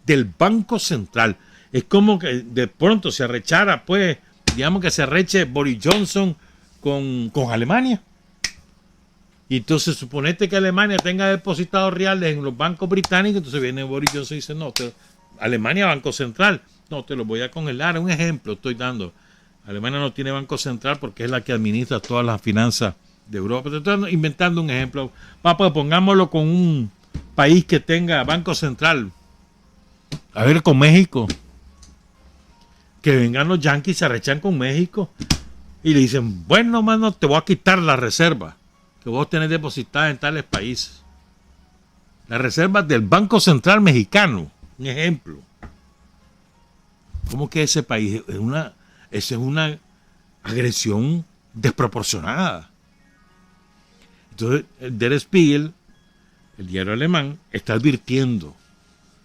del Banco Central. Es como que de pronto se arrechara, pues, digamos que se arreche Boris Johnson con Alemania. Y entonces suponete que Alemania tenga depositados reales en los bancos británicos, entonces viene Boris Johnson y dice, no, Alemania, Banco Central, no, te lo voy a congelar. Un ejemplo estoy dando. Alemania no tiene Banco Central porque es la que administra todas las finanzas de Europa. Te estoy inventando un ejemplo. Pues pongámoslo con un país que tenga Banco Central. A ver, con México. Que vengan los yanquis, se arrechan con México y le dicen, bueno, mano, te voy a quitar la reserva que vos tenés depositada en tales países. Las reservas del Banco Central mexicano. Un ejemplo. ¿Cómo que ese país esa es una agresión desproporcionada? Entonces, el Der Spiegel, el diario alemán, está advirtiendo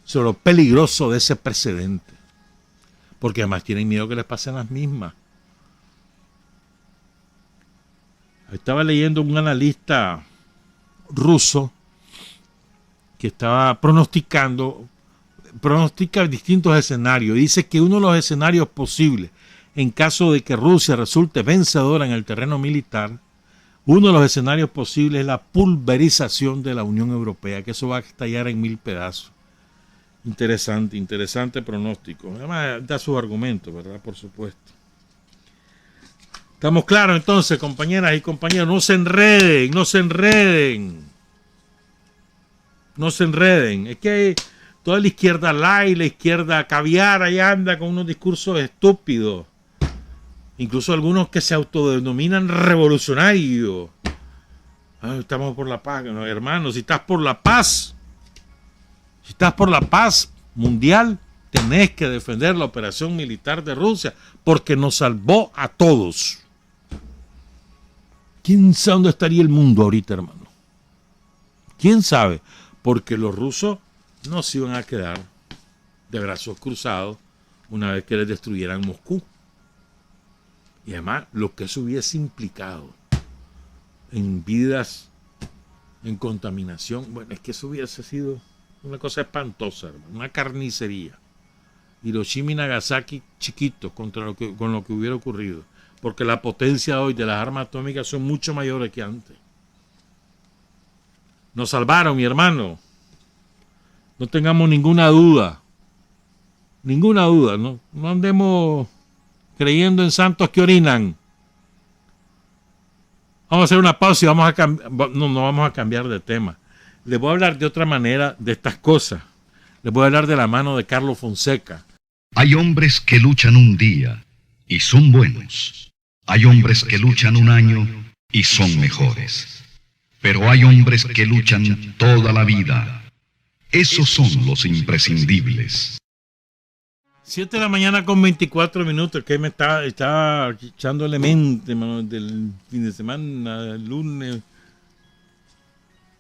sobre lo peligroso de ese precedente. Porque además tienen miedo que les pasen las mismas. Estaba leyendo un analista ruso que estaba pronostica distintos escenarios. Dice que uno de los escenarios posibles, en caso de que Rusia resulte vencedora en el terreno militar, uno de los escenarios posibles es la pulverización de la Unión Europea, que eso va a estallar en 1000 pedazos. Interesante pronóstico. Además, da sus argumentos, ¿verdad? Por supuesto. ¿Estamos claros entonces, compañeras y compañeros? No se enreden. Es que toda la izquierda light, la izquierda caviar, ahí anda con unos discursos estúpidos. Incluso algunos que se autodenominan revolucionarios. Estamos por la paz. No, hermano, si estás por la paz mundial, tenés que defender la operación militar de Rusia porque nos salvó a todos. ¿Quién sabe dónde estaría el mundo ahorita, hermano? ¿Quién sabe? Porque los rusos no se iban a quedar de brazos cruzados una vez que les destruyeran Moscú. Y además, lo que eso hubiese implicado en vidas, en contaminación, bueno, es que eso hubiese sido una cosa espantosa, hermano, una carnicería. Hiroshima y Nagasaki chiquitos con lo que hubiera ocurrido, porque la potencia hoy de las armas atómicas son mucho mayores que antes. Nos salvaron, mi hermano. No tengamos ninguna duda. Ninguna duda, no andemos creyendo en santos que orinan. Vamos a hacer una pausa y vamos a cambiar. No vamos a cambiar de tema. Les voy a hablar de otra manera de estas cosas. Les voy a hablar de la mano de Carlos Fonseca. Hay hombres que luchan un día y son buenos. Hay hombres que luchan un año y son mejores. Pero hay hombres que luchan toda la vida. Esos son los imprescindibles. 7 de la mañana con 24 minutos, que me estaba echándole mente, mano, del fin de semana, el lunes.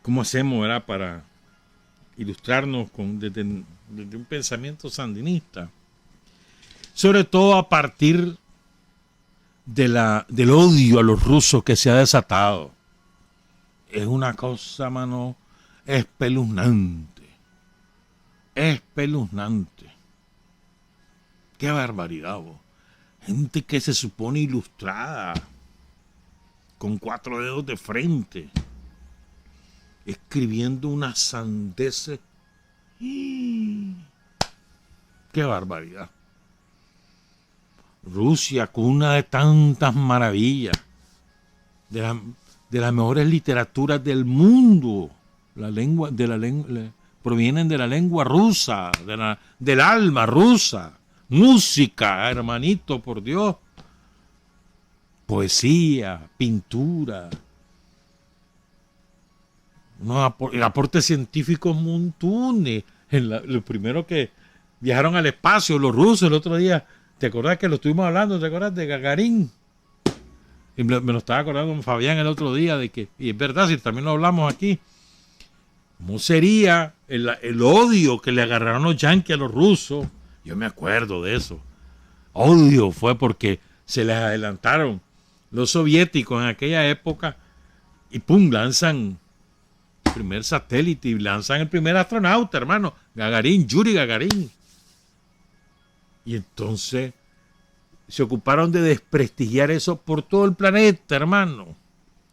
¿Cómo hacemos, verdad, para ilustrarnos desde un pensamiento sandinista? Sobre todo a partir del odio a los rusos que se ha desatado. Es una cosa, mano, espeluznante. Espeluznante. Qué barbaridad, vos. Gente que se supone ilustrada, con 4 dedos de frente, escribiendo unas sandeces. Qué barbaridad. Rusia, cuna de tantas maravillas, de las mejores literaturas del mundo, provienen de la lengua rusa, del alma rusa. Música, hermanito, por Dios. Poesía, pintura. Aportes científicos montones. Los primeros que viajaron al espacio, los rusos, el otro día. ¿Te acordás que lo estuvimos hablando? ¿Te acordás de Gagarin? Y me lo estaba acordando con Fabián el otro día de que, y es verdad, si también lo hablamos aquí, ¿cómo sería el odio que le agarraron los yanquis a los rusos? Yo me acuerdo de eso. Odio fue porque se les adelantaron los soviéticos en aquella época y pum, lanzan el primer satélite y lanzan el primer astronauta, hermano, Gagarin, Yuri Gagarin. Y entonces se ocuparon de desprestigiar eso por todo el planeta, hermano.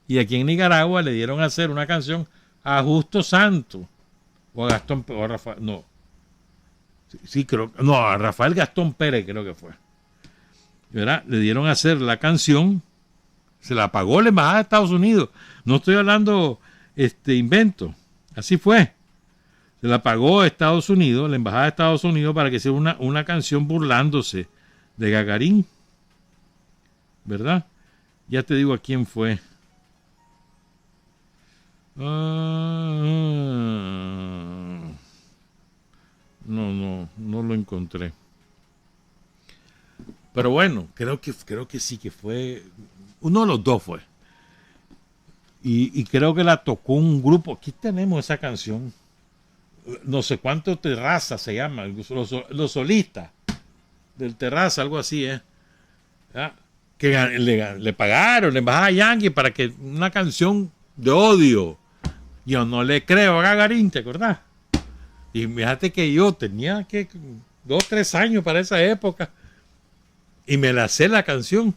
Y aquí en Nicaragua le dieron a hacer una canción a Justo Santo o a Gastón, o a Rafael, no. Sí, creo, no, a Rafael Gastón Pérez creo que fue. ¿Verdad? Le dieron a hacer la canción, se la pagó la embajada de Estados Unidos. No estoy hablando invento, así fue. Se la pagó Estados Unidos, la embajada de Estados Unidos, para que sea una canción burlándose de Gagarin. ¿Verdad? Ya te digo a quién fue. No lo encontré. Pero bueno, creo que sí que fue. Uno de los dos fue. Y creo que la tocó un grupo. Aquí tenemos esa canción. No sé cuánto Terraza se llama. Los solistas del Terraza, algo así, ¿ya? Que le pagaron la embajada yankee para que una canción de odio. Yo no le creo a Gagarin, ¿te acordás? Y fíjate que yo tenía 2, 3 años para esa época y me la sé la canción.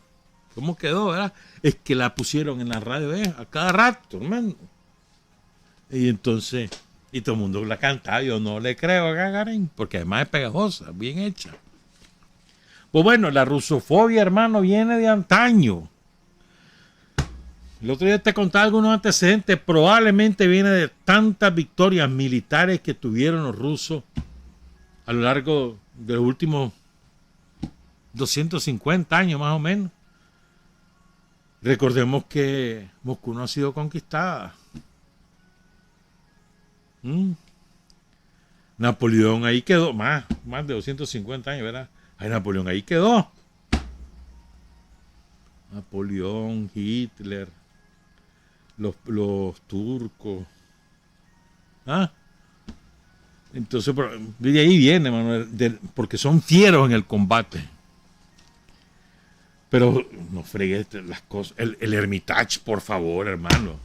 ¿Cómo quedó, verdad? Es que la pusieron en la radio a cada rato, hermano. Y entonces, y todo el mundo la cantaba. Yo no le creo a Gagarin, porque además es pegajosa, bien hecha. Pues bueno, la rusofobia, hermano, viene de antaño. El otro día te contaba algunos antecedentes. Probablemente viene de tantas victorias militares que tuvieron los rusos a lo largo de los últimos 250 años más o menos. Recordemos que Moscú no ha sido conquistada. Napoleón ahí quedó, más de 250 años, ¿verdad? Ay, Napoleón ahí quedó. Napoleón, Hitler, los turcos. Entonces, de ahí viene, Manuel, porque son fieros en el combate. Pero no fregues las cosas. El Hermitage, por favor, hermano.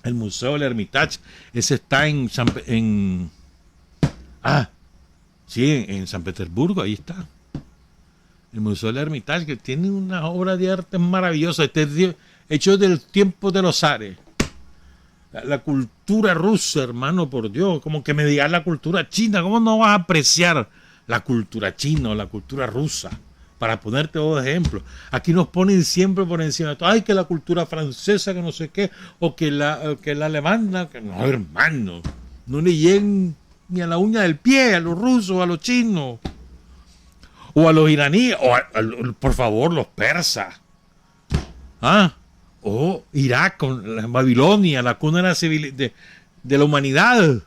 El Museo del Hermitage, ese está en San Petersburgo, ahí está. El Museo del Hermitage, que tiene una obra de arte maravillosa, hecho del tiempo de los zares. La cultura rusa, hermano, por Dios, como que me digas la cultura china, ¿cómo no vas a apreciar la cultura china o la cultura rusa? Para ponerte dos ejemplos. Aquí nos ponen siempre por encima de todo. Ay, que la cultura francesa, que no sé qué, o que la alemana. Que no, hermano. No le lleguen ni a la uña del pie a los rusos, a los chinos. O a los iraníes. Por favor, los persas. O Irak, con la Babilonia, la cuna de la humanidad.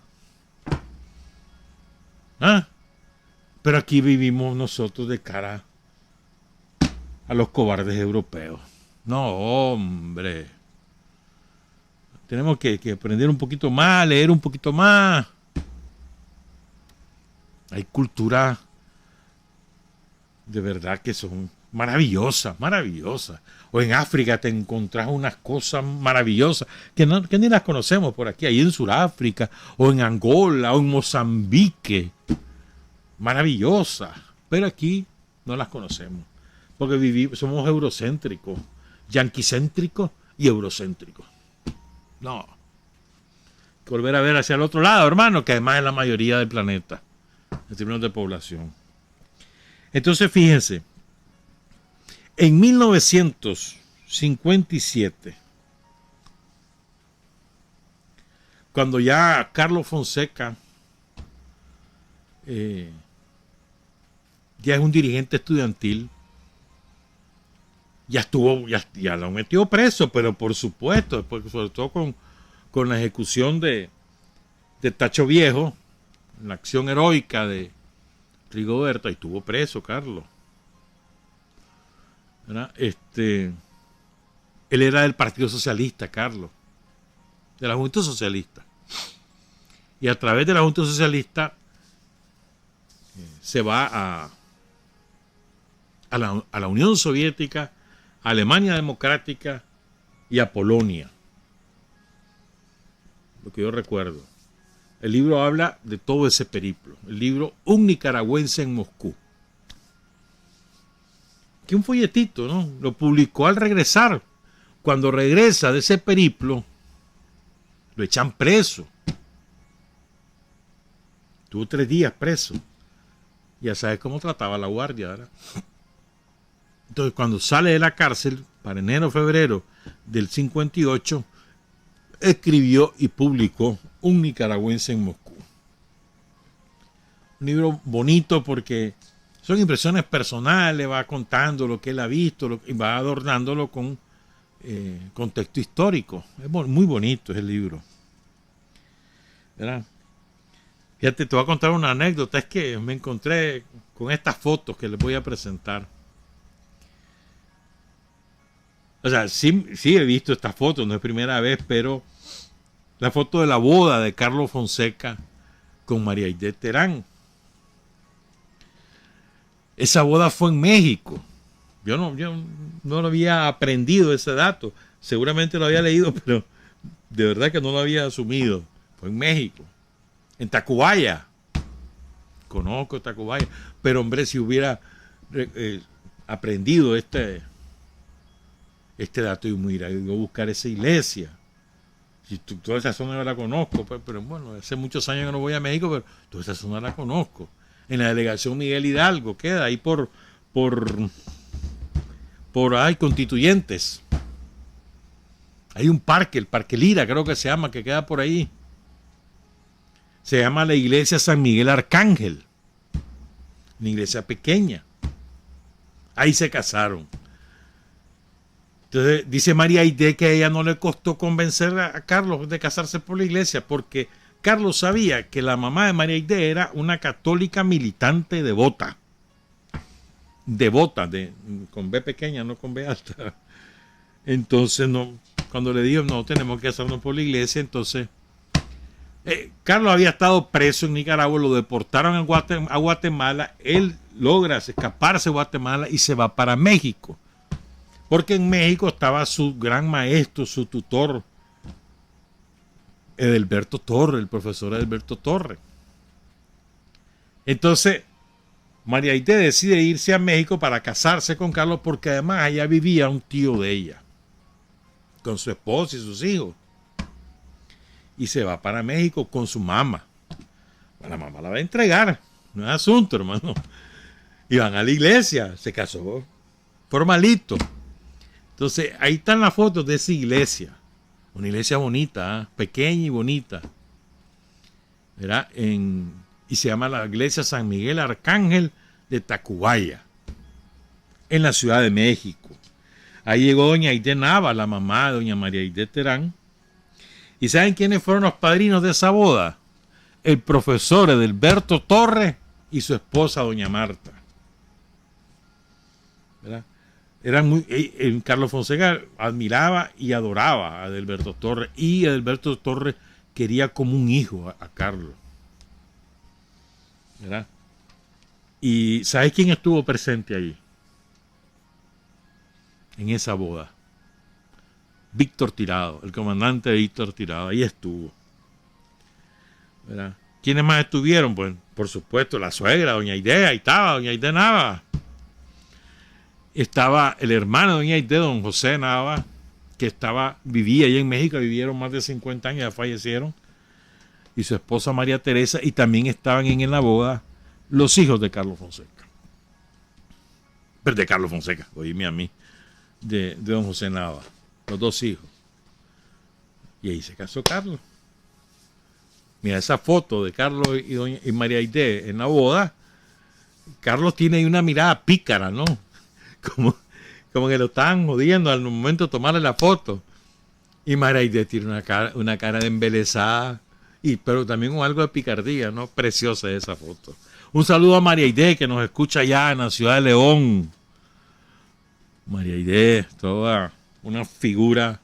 Pero aquí vivimos nosotros de cara a los cobardes europeos. No, hombre. Tenemos que aprender un poquito más, leer un poquito más. Hay culturas de verdad que son maravillosas, maravillosas. O en África te encontrás unas cosas maravillosas que ni las conocemos por aquí. Ahí en Sudáfrica, o en Angola, o en Mozambique. Maravillosas. Pero aquí no las conocemos. Porque somos eurocéntricos, yanquicéntricos y eurocéntricos. No. Hay que volver a ver hacia el otro lado, hermano, que además es la mayoría del planeta, en términos de población. Entonces, fíjense, en 1957, cuando ya Carlos Fonseca ya es un dirigente estudiantil, ya lo han metido preso, pero por supuesto, después, sobre todo con la ejecución de Tacho Viejo, la acción heroica de Rigoberto, ahí estuvo preso Carlos. ¿Verdad? Él era del Partido Socialista, Carlos, de la Junta Socialista. Y a través de la Junta Socialista se va a la Unión Soviética, a Alemania Democrática y a Polonia. Lo que yo recuerdo. El libro habla de todo ese periplo. El libro Un nicaragüense en Moscú. Que un folletito, ¿no? Lo publicó al regresar. Cuando regresa de ese periplo, lo echan preso. Tuvo 3 días preso. Ya sabes cómo trataba la guardia, ¿verdad? Entonces, cuando sale de la cárcel, para enero o febrero del 58, escribió y publicó Un nicaragüense en Moscú. Un libro bonito porque son impresiones personales, va contando lo que él ha visto y va adornándolo con contexto histórico. Es muy bonito ese libro, ¿verdad? Fíjate, te voy a contar una anécdota. Es que me encontré con estas fotos que les voy a presentar. O sea, sí he visto esta foto, no es primera vez, pero la foto de la boda de Carlos Fonseca con María Aide Terán. Esa boda fue en México. Yo no lo había aprendido ese dato. Seguramente lo había leído, pero de verdad que no lo había asumido. Fue en México. En Tacubaya. Conozco Tacubaya. Pero hombre, si hubiera aprendido este dato y me iba a buscar esa iglesia. Si toda esa zona yo la conozco, pero bueno, hace muchos años que no voy a México, pero toda esa zona la conozco. En la delegación Miguel Hidalgo, queda ahí por Constituyentes. Hay un parque, el Parque Lira, creo que se llama, que queda por ahí. Se llama la iglesia San Miguel Arcángel. Una iglesia pequeña. Ahí se casaron. Entonces dice María Aide que a ella no le costó convencer a Carlos de casarse por la iglesia, porque Carlos sabía que la mamá de María Aide era una católica militante devota. Devota, con B pequeña, no con B alta. Entonces, no, cuando le dijo, no, tenemos que hacernos por la iglesia, entonces, Carlos había estado preso en Nicaragua, lo deportaron a Guatemala, él logra escaparse de Guatemala y se va para México, porque en México estaba su gran maestro, su tutor, Edelberto Torre, el profesor Edelberto Torre. Entonces, María Aide decide irse a México para casarse con Carlos, porque además allá vivía un tío de ella, con su esposa y sus hijos. Y se va para México con su mamá. La mamá la va a entregar, no es asunto, hermano. Y van a la iglesia, se casó formalito. Entonces, ahí están las fotos de esa iglesia. Una iglesia bonita, pequeña y bonita. ¿Verdad? Y se llama la iglesia San Miguel Arcángel de Tacubaya, en la Ciudad de México. Ahí llegó doña Aide Nava, la mamá de doña María Aide Terán. ¿Y saben quiénes fueron los padrinos de esa boda? El profesor Edelberto Torres y su esposa doña Marta. ¿Verdad? Carlos Fonseca admiraba y adoraba a Edelberto Torres, y Edelberto Torres quería como un hijo a Carlos. ¿Verdad? ¿Y sabes quién estuvo presente ahí? En esa boda. Víctor Tirado, el comandante Víctor Tirado, ahí estuvo. ¿Verdad? ¿Quiénes más estuvieron? Pues, por supuesto, la suegra, doña Aide, ahí estaba, doña Aide Nava. Estaba el hermano de doña Aide, don José Nava, que vivía ahí en México, vivieron más de 50 años, ya fallecieron. Y su esposa María Teresa, y también estaban en la boda los hijos de Carlos Fonseca. Pero de Carlos Fonseca, oíme a mí, de don José Nava, los dos hijos. Y ahí se casó Carlos. Mira esa foto de Carlos y María Aide en la boda. Carlos tiene ahí una mirada pícara, ¿no? Como que lo estaban jodiendo al momento de tomarle la foto. Y María Aide tiene una cara de embelesada, pero también con algo de picardía, ¿no? Preciosa esa foto. Un saludo a María Aide, que nos escucha allá en la ciudad de León. María Aide, toda una figura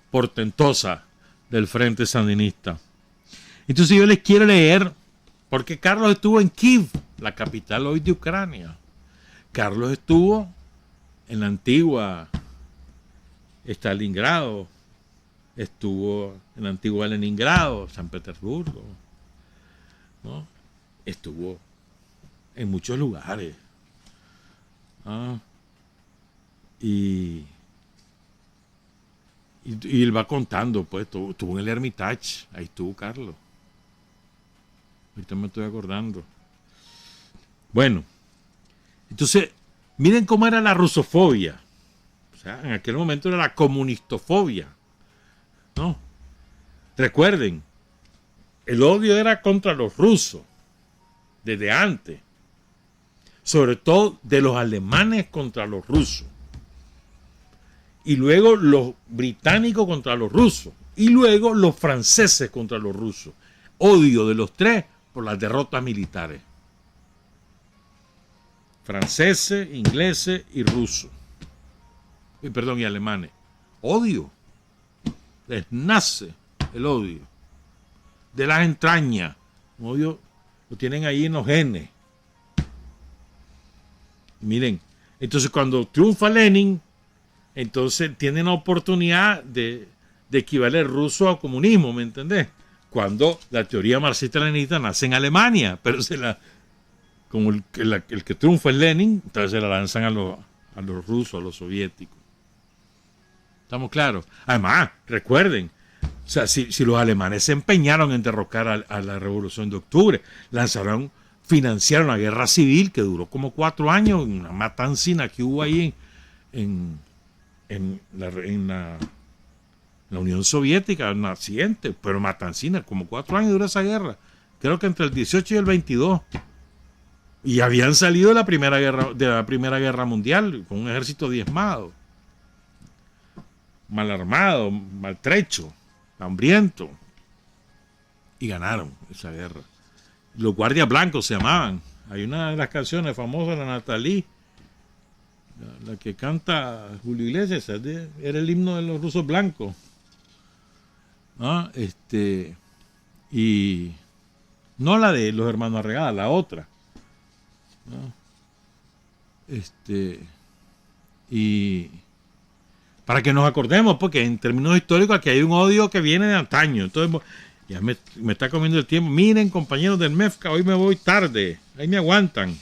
portentosa del Frente Sandinista. Entonces yo les quiero leer, porque Carlos estuvo en Kiev, la capital hoy de Ucrania. Carlos estuvo en la antigua Stalingrado, estuvo en la antigua Leningrado, San Petersburgo, ¿no? Estuvo en muchos lugares. Y él va contando, pues, estuvo en el Hermitage, ahí estuvo Carlos. Ahorita me estoy acordando. Bueno, entonces, miren cómo era la rusofobia. O sea, en aquel momento era la comunistofobia, ¿no? Recuerden, el odio era contra los rusos, desde antes. Sobre todo de los alemanes contra los rusos. Y luego los británicos contra los rusos. Y luego los franceses contra los rusos. Odio de los tres por las derrotas militares. Franceses, ingleses y rusos. Y alemanes. Odio. Les nace el odio. De las entrañas. Un odio lo tienen ahí en los genes. Miren, entonces cuando triunfa Lenin, entonces tienen la oportunidad de equivaler ruso a comunismo, ¿me entendés? Cuando la teoría marxista-leninista nace en Alemania, pero como el que triunfa es Lenin, entonces se la lanzan a los rusos, a los soviéticos. ¿Estamos claros? Además, recuerden, o sea, si los alemanes se empeñaron en derrocar a la Revolución de Octubre, financiaron la guerra civil que duró como 4 años, una matancina que hubo ahí en la Unión Soviética, un accidente, pero matancina, como 4 años duró esa guerra, creo que entre el 18 y el 22, y habían salido de la Primera Guerra Mundial con un ejército diezmado, mal armado, maltrecho, hambriento. Y ganaron esa guerra. Los guardias blancos se llamaban. Hay una de las canciones famosas de Natalie, la que canta Julio Iglesias, era el himno de los rusos blancos. Y no la de los hermanos Arregada, la otra. Y para que nos acordemos, porque en términos históricos aquí hay un odio que viene de antaño. Entonces ya me está comiendo el tiempo. Miren, compañeros del MEFCA, hoy me voy tarde, ahí me aguantan.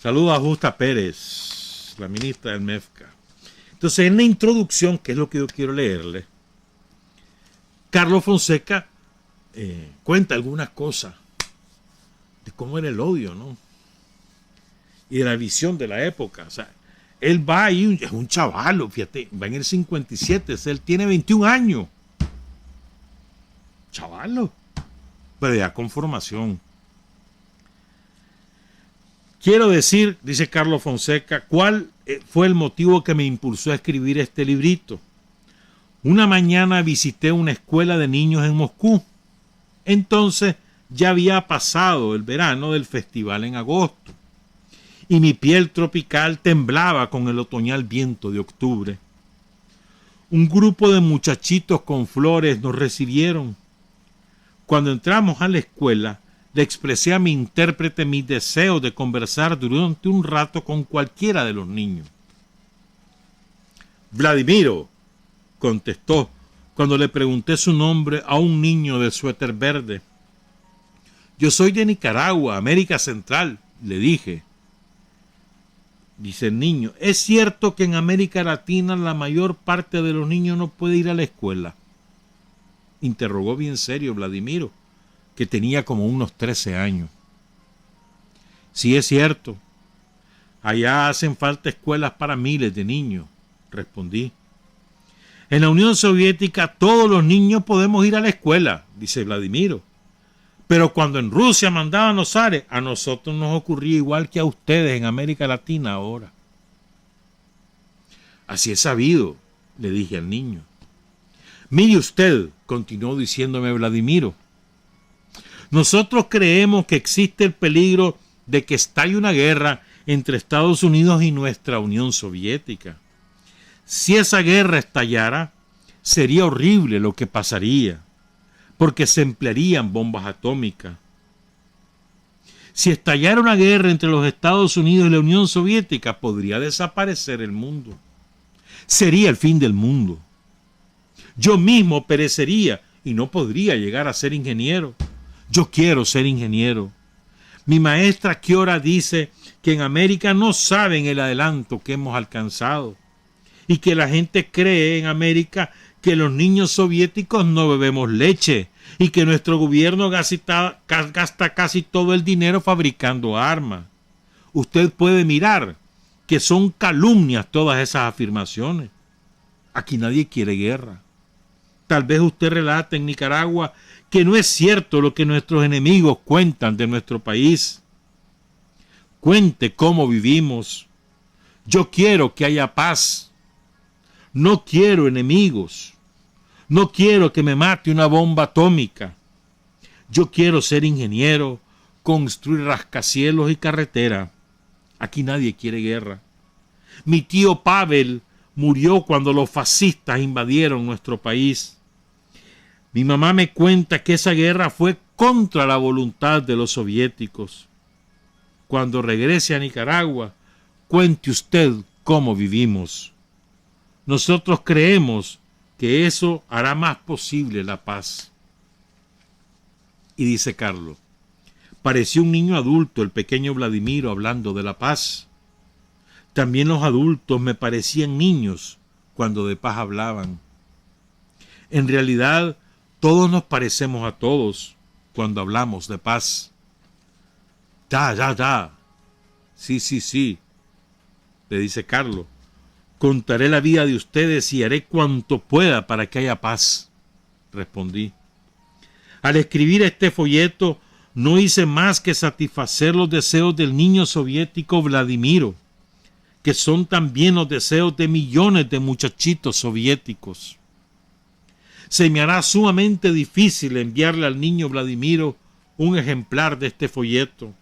Saludos a Justa Pérez, la ministra del MEFCA. Entonces, en la introducción, que es lo que yo quiero leerle, Carlos Fonseca cuenta algunas cosas de cómo era el odio, ¿no? Y de la visión de la época. O sea, él va ahí, es un chavalo, fíjate, va en el 57, él tiene 21 años. Chavalo, pero ya con formación. Quiero decir, dice Carlos Fonseca, ¿cuál fue el motivo que me impulsó a escribir este librito? Una mañana visité una escuela de niños en Moscú. Entonces ya había pasado el verano del festival en agosto, y mi piel tropical temblaba con el otoñal viento de octubre. Un grupo de muchachitos con flores nos recibieron. Cuando entramos a la escuela, le expresé a mi intérprete mi deseo de conversar durante un rato con cualquiera de los niños. Vladimiro, contestó cuando le pregunté su nombre a un niño de suéter verde. Yo soy de Nicaragua, América Central, le dije. Dice el niño, ¿es cierto que en América Latina la mayor parte de los niños no puede ir a la escuela? Interrogó bien serio Vladimiro, que tenía como unos 13 años. Sí, es cierto. Allá hacen falta escuelas para miles de niños, respondí. En la Unión Soviética todos los niños podemos ir a la escuela, dice Vladimiro. Pero cuando en Rusia mandaban los zares, a nosotros nos ocurría igual que a ustedes en América Latina ahora. Así es sabido, le dije al niño. Mire usted, continuó diciéndome Vladimiro, nosotros creemos que existe el peligro de que estalle una guerra entre Estados Unidos y nuestra Unión Soviética. Si esa guerra estallara, sería horrible lo que pasaría, porque se emplearían bombas atómicas. Si estallara una guerra entre los Estados Unidos y la Unión Soviética, podría desaparecer el mundo. Sería el fin del mundo. Yo mismo perecería y no podría llegar a ser ingeniero. Yo quiero ser ingeniero. Mi maestra Kiora dice que en América no saben el adelanto que hemos alcanzado y que la gente cree en América que los niños soviéticos no bebemos leche y que nuestro gobierno gasta casi todo el dinero fabricando armas. Usted puede mirar que son calumnias todas esas afirmaciones. Aquí nadie quiere guerra. Tal vez usted relate en Nicaragua que no es cierto lo que nuestros enemigos cuentan de nuestro país. Cuente cómo vivimos. Yo quiero que haya paz. No quiero enemigos. No quiero que me mate una bomba atómica. Yo quiero ser ingeniero, construir rascacielos y carreteras. Aquí nadie quiere guerra. Mi tío Pavel murió cuando los fascistas invadieron nuestro país. Mi mamá me cuenta que esa guerra fue contra la voluntad de los soviéticos. Cuando regrese a Nicaragua, cuente usted cómo vivimos. Nosotros creemos que eso hará más posible la paz. Y dice Carlos, pareció un niño adulto el pequeño Vladimiro hablando de la paz. También los adultos me parecían niños cuando de paz hablaban. En realidad, todos nos parecemos a todos cuando hablamos de paz. Ya. Sí, le dice Carlos. Contaré la vida de ustedes y haré cuanto pueda para que haya paz, respondí. Al escribir este folleto no hice más que satisfacer los deseos del niño soviético Vladimiro, que son también los deseos de millones de muchachitos soviéticos. Se me hará sumamente difícil enviarle al niño Vladimiro un ejemplar de este folleto.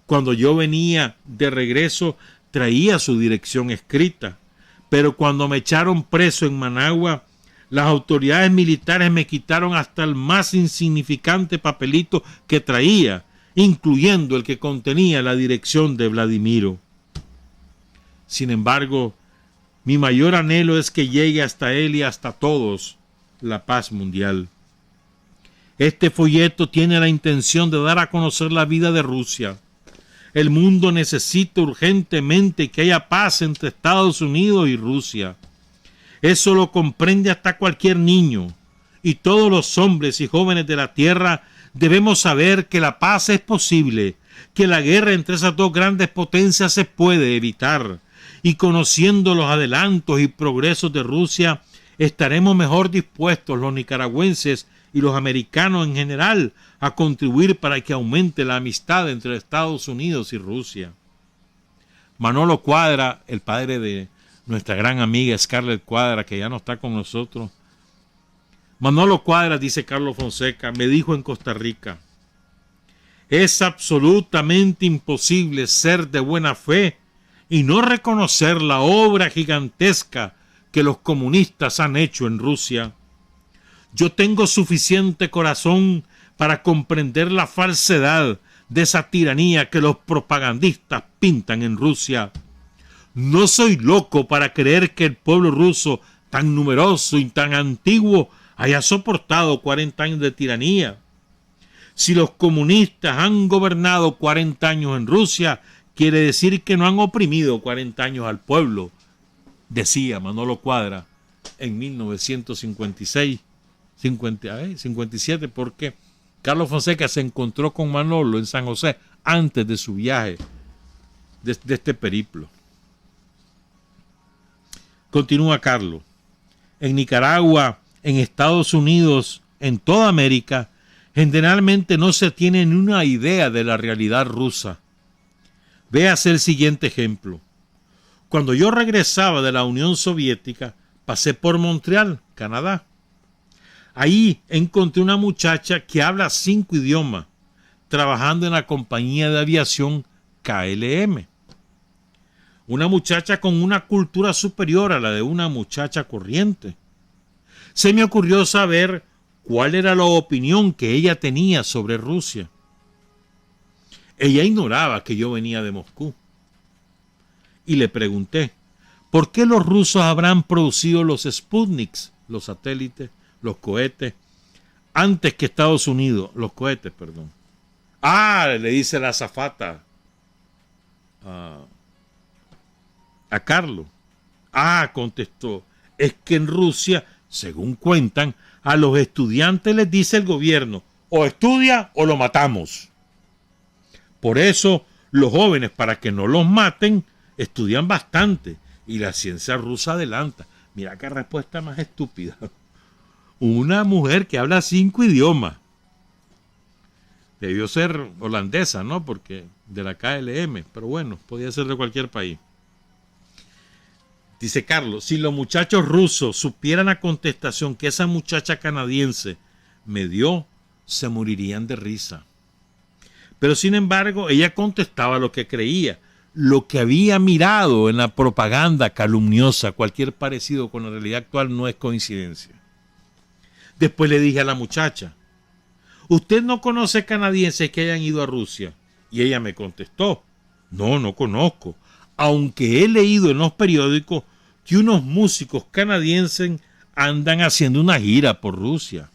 Cuando yo venía de regreso traía su dirección escrita, pero cuando me echaron preso en Managua, las autoridades militares me quitaron hasta el más insignificante papelito que traía, incluyendo el que contenía la dirección de Vladimiro. Sin embargo, mi mayor anhelo es que llegue hasta él y hasta todos la paz mundial. Este folleto tiene la intención de dar a conocer la vida de Rusia. El mundo necesita urgentemente que haya paz entre Estados Unidos y Rusia. Eso lo comprende hasta cualquier niño, y todos los hombres y jóvenes de la tierra debemos saber que la paz es posible, que la guerra entre esas dos grandes potencias se puede evitar, y conociendo los adelantos y progresos de Rusia, estaremos mejor dispuestos los nicaragüenses y los americanos en general a contribuir para que aumente la amistad entre Estados Unidos y Rusia. Manolo Cuadra, el padre de nuestra gran amiga Scarlett Cuadra, que ya no está con nosotros. Manolo Cuadra, dice Carlos Fonseca, me dijo en Costa Rica: es absolutamente imposible ser de buena fe y no reconocer la obra gigantesca que los comunistas han hecho en Rusia. Yo tengo suficiente corazón para comprender la falsedad de esa tiranía que los propagandistas pintan en Rusia. No soy loco para creer que el pueblo ruso, tan numeroso y tan antiguo, haya soportado 40 años de tiranía. Si los comunistas han gobernado 40 años en Rusia, quiere decir que no han oprimido 40 años al pueblo, decía Manolo Cuadra en 1957, porque Carlos Fonseca se encontró con Manolo en San José antes de su viaje de este periplo. Continúa Carlos. En Nicaragua, en Estados Unidos, en toda América, generalmente no se tiene ni una idea de la realidad rusa. Véase el siguiente ejemplo. Cuando yo regresaba de la Unión Soviética, pasé por Montreal, Canadá. Ahí encontré una muchacha que habla 5 idiomas, trabajando en la compañía de aviación KLM. Una muchacha con una cultura superior a la de una muchacha corriente. Se me ocurrió saber cuál era la opinión que ella tenía sobre Rusia. Ella ignoraba que yo venía de Moscú. Y le pregunté, ¿por qué los rusos habrán producido los Sputniks, los satélites, los cohetes, antes que Estados Unidos? Los cohetes, perdón. Le dice la azafata a Carlos. Contestó, es que en Rusia, según cuentan, a los estudiantes les dice el gobierno, o estudia o lo matamos. Por eso los jóvenes, para que no los maten, estudian bastante y la ciencia rusa adelanta. Mira qué respuesta más estúpida. Una mujer que habla 5 idiomas. Debió ser holandesa, ¿no? Porque de la KLM, pero bueno, podía ser de cualquier país. Dice Carlos, si los muchachos rusos supieran la contestación que esa muchacha canadiense me dio, se morirían de risa. Pero sin embargo, ella contestaba lo que creía, lo que había mirado en la propaganda calumniosa. Cualquier parecido con la realidad actual no es coincidencia. Después le dije a la muchacha, ¿usted no conoce canadienses que hayan ido a Rusia? Y ella me contestó, no conozco, aunque he leído en los periódicos que unos músicos canadienses andan haciendo una gira por Rusia.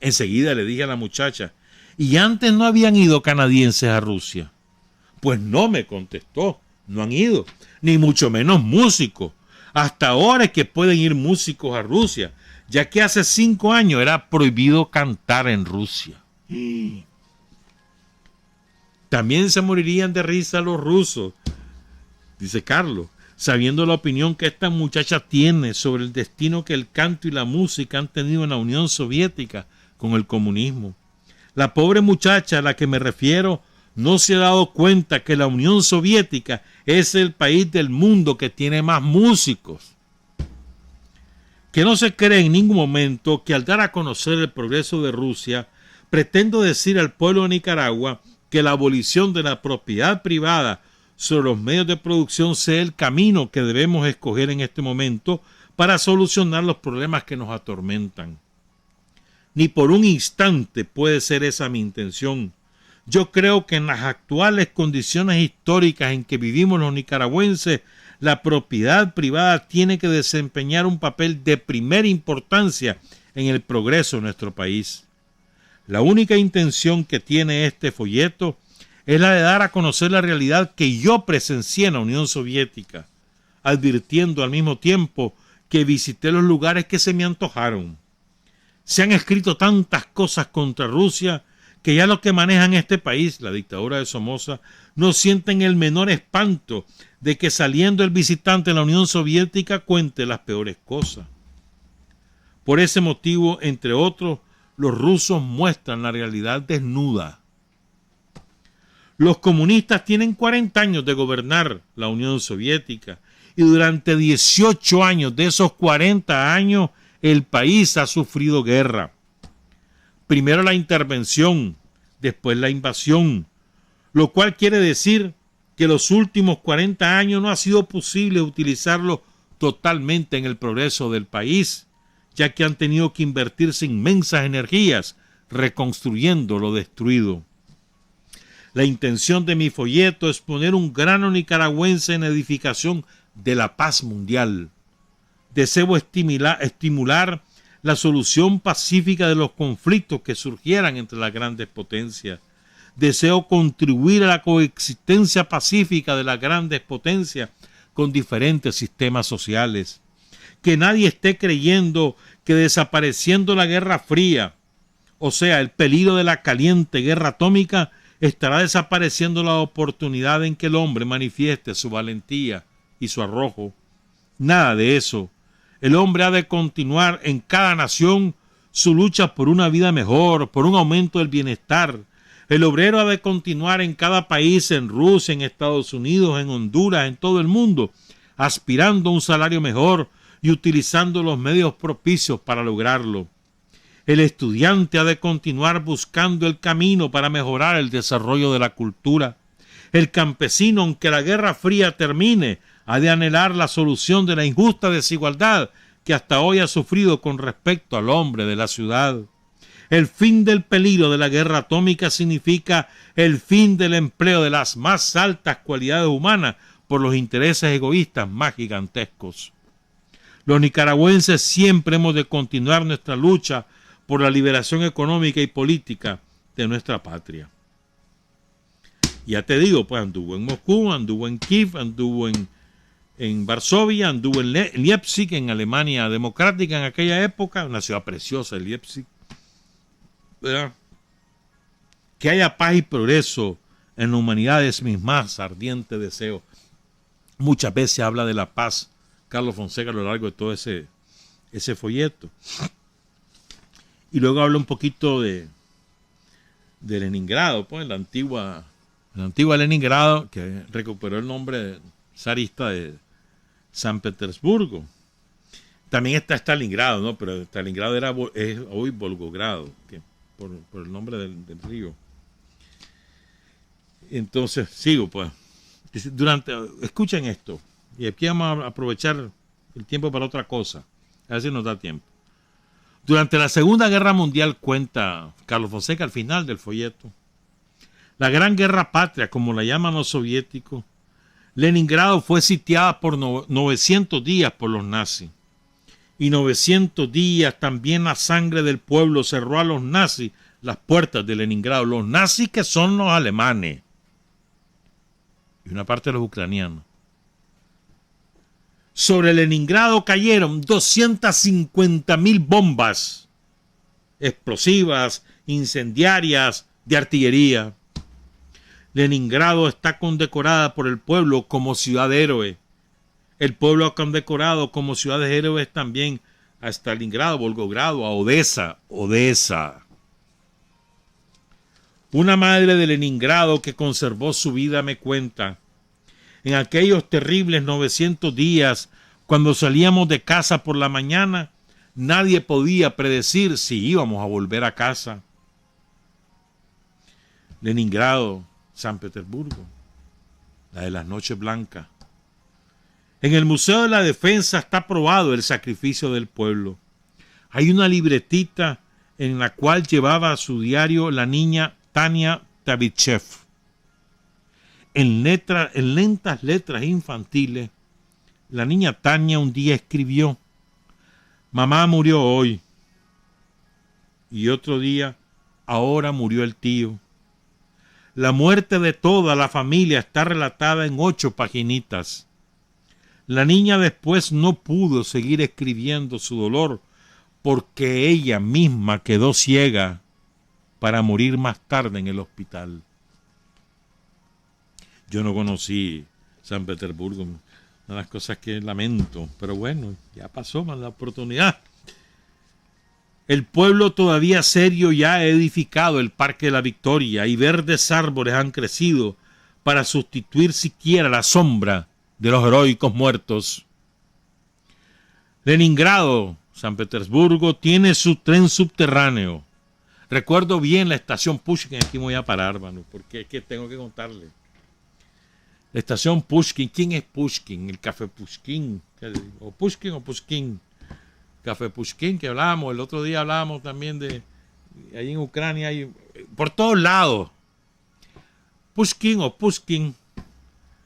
Enseguida le dije a la muchacha, ¿y antes no habían ido canadienses a Rusia? Pues no, me contestó, no han ido, ni mucho menos músicos. Hasta ahora es que pueden ir músicos a Rusia, ya que hace 5 años era prohibido cantar en Rusia. También se morirían de risa los rusos, dice Carlos, sabiendo la opinión que esta muchacha tiene sobre el destino que el canto y la música han tenido en la Unión Soviética con el comunismo. La pobre muchacha a la que me refiero no se ha dado cuenta que la Unión Soviética es el país del mundo que tiene más músicos. Que no se cree en ningún momento que al dar a conocer el progreso de Rusia, pretendo decir al pueblo de Nicaragua que la abolición de la propiedad privada sobre los medios de producción sea el camino que debemos escoger en este momento para solucionar los problemas que nos atormentan. Ni por un instante puede ser esa mi intención. Yo creo que en las actuales condiciones históricas en que vivimos los nicaragüenses, la propiedad privada tiene que desempeñar un papel de primera importancia en el progreso de nuestro país. La única intención que tiene este folleto es la de dar a conocer la realidad que yo presencié en la Unión Soviética, advirtiendo al mismo tiempo que visité los lugares que se me antojaron. Se han escrito tantas cosas contra Rusia que ya los que manejan este país, la dictadura de Somoza, no sienten el menor espanto de que saliendo el visitante de la Unión Soviética cuente las peores cosas. Por ese motivo, entre otros, los rusos muestran la realidad desnuda. Los comunistas tienen 40 años de gobernar la Unión Soviética y durante 18 años de esos 40 años el país ha sufrido guerra. Primero la intervención, después la invasión, lo cual quiere decir que los últimos 40 años no ha sido posible utilizarlo totalmente en el progreso del país, ya que han tenido que invertirse inmensas energías reconstruyendo lo destruido. La intención de mi folleto es poner un grano nicaragüense en edificación de la paz mundial. Deseo estimular la solución pacífica de los conflictos que surgieran entre las grandes potencias. Deseo contribuir a la coexistencia pacífica de las grandes potencias con diferentes sistemas sociales. Que nadie esté creyendo que desapareciendo la Guerra Fría, o sea, el peligro de la caliente guerra atómica, estará desapareciendo la oportunidad en que el hombre manifieste su valentía y su arrojo. Nada de eso. El hombre ha de continuar en cada nación su lucha por una vida mejor, por un aumento del bienestar. El obrero ha de continuar en cada país, en Rusia, en Estados Unidos, en Honduras, en todo el mundo, aspirando a un salario mejor y utilizando los medios propicios para lograrlo. El estudiante ha de continuar buscando el camino para mejorar el desarrollo de la cultura. El campesino, aunque la Guerra Fría termine, ha de anhelar la solución de la injusta desigualdad que hasta hoy ha sufrido con respecto al hombre de la ciudad. El fin del peligro de la guerra atómica significa el fin del empleo de las más altas cualidades humanas por los intereses egoístas más gigantescos. Los nicaragüenses siempre hemos de continuar nuestra lucha por la liberación económica y política de nuestra patria. Ya te digo, pues anduvo en Moscú, anduvo en Kiev, anduvo en Varsovia, anduvo en Leipzig, en Alemania democrática en aquella época, una ciudad preciosa, Leipzig. ¿Verdad? Que haya paz y progreso en la humanidad es mi más ardiente deseo. Muchas veces habla de la paz Carlos Fonseca a lo largo de todo ese folleto. Y luego habla un poquito de Leningrado, pues la antigua Leningrado, que recuperó el nombre zarista de San Petersburgo. También está Stalingrado, ¿no? Pero Stalingrado es hoy Volgogrado, que por el nombre del río. Entonces, sigo, pues. Escuchen esto. Y aquí vamos a aprovechar el tiempo para otra cosa. A ver si nos da tiempo. Durante la Segunda Guerra Mundial, cuenta Carlos Fonseca al final del folleto, la Gran Guerra Patria, como la llaman los soviéticos, Leningrado fue sitiada por 900 días por los nazis. Y 900 días también la sangre del pueblo cerró a los nazis las puertas de Leningrado. Los nazis que son los alemanes y una parte de los ucranianos. Sobre Leningrado cayeron 250,000 bombas explosivas, incendiarias, de artillería. Leningrado está condecorada por el pueblo como ciudad héroe. El pueblo ha condecorado como ciudades héroes también a Stalingrado, Volgogrado, a Odessa. Una madre de Leningrado que conservó su vida me cuenta: en aquellos terribles 900 días, cuando salíamos de casa por la mañana, Nadie podía predecir si íbamos a volver a casa. Leningrado, San Petersburgo, la de las noches blancas. En el Museo de la Defensa está probado el sacrificio del pueblo. Hay una libretita en la cual llevaba su diario la niña Tania Tavichev. En lentas letras infantiles, la niña Tania un día escribió: mamá murió hoy. Y otro día, ahora murió el tío. La muerte de toda la familia está relatada en 8 paginitas. La niña después no pudo seguir escribiendo su dolor porque ella misma quedó ciega para morir más tarde en el hospital. Yo no conocí San Petersburgo, una de las cosas que lamento, pero bueno, ya pasó más la oportunidad. El pueblo todavía serio ya ha edificado el Parque de la Victoria y verdes árboles han crecido para sustituir siquiera la sombra de los heroicos muertos. Leningrado, San Petersburgo, tiene su tren subterráneo. Recuerdo bien la estación Pushkin, aquí me voy a parar, mano, porque es que tengo que contarle. La estación Pushkin, ¿quién es Pushkin? El Café Pushkin, o Pushkin. Café Pushkin, que hablábamos, el otro día hablábamos también de, ahí en Ucrania, hay, por todos lados. Pushkin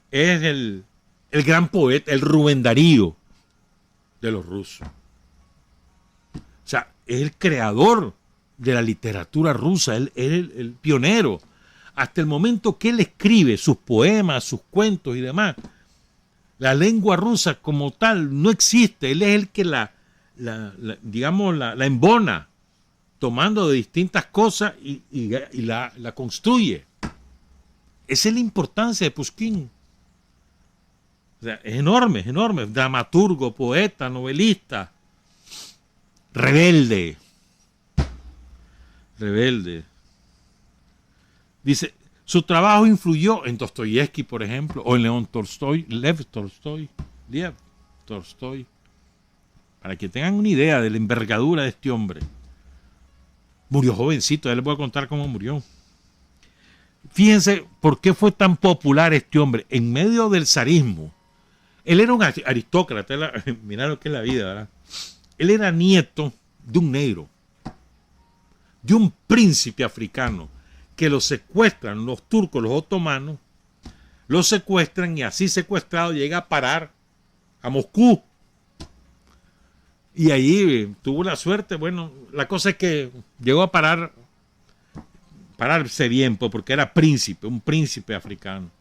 es el gran poeta, el Rubén Darío de los rusos. O sea, es el creador de la literatura rusa, él es el pionero. Hasta el momento que él escribe sus poemas, sus cuentos y demás, la lengua rusa como tal no existe. Él es el que la embona, tomando de distintas cosas y la construye. Esa es la importancia de Pushkin. O sea, es enorme, dramaturgo, poeta, novelista, rebelde. Dice, su trabajo influyó en Dostoyevsky, por ejemplo, o en Lev Tolstoy. Para que tengan una idea de la envergadura de este hombre. Murió jovencito, ya les voy a contar cómo murió. Fíjense por qué fue tan popular este hombre en medio del zarismo. Él era un aristócrata, mirá lo que es la vida, ¿verdad? Él era nieto de un negro, de un príncipe africano, que lo secuestran los turcos, los otomanos, lo secuestran y así secuestrado llega a parar a Moscú. Y ahí tuvo la suerte, bueno, la cosa es que llegó a pararse bien, porque era un príncipe africano.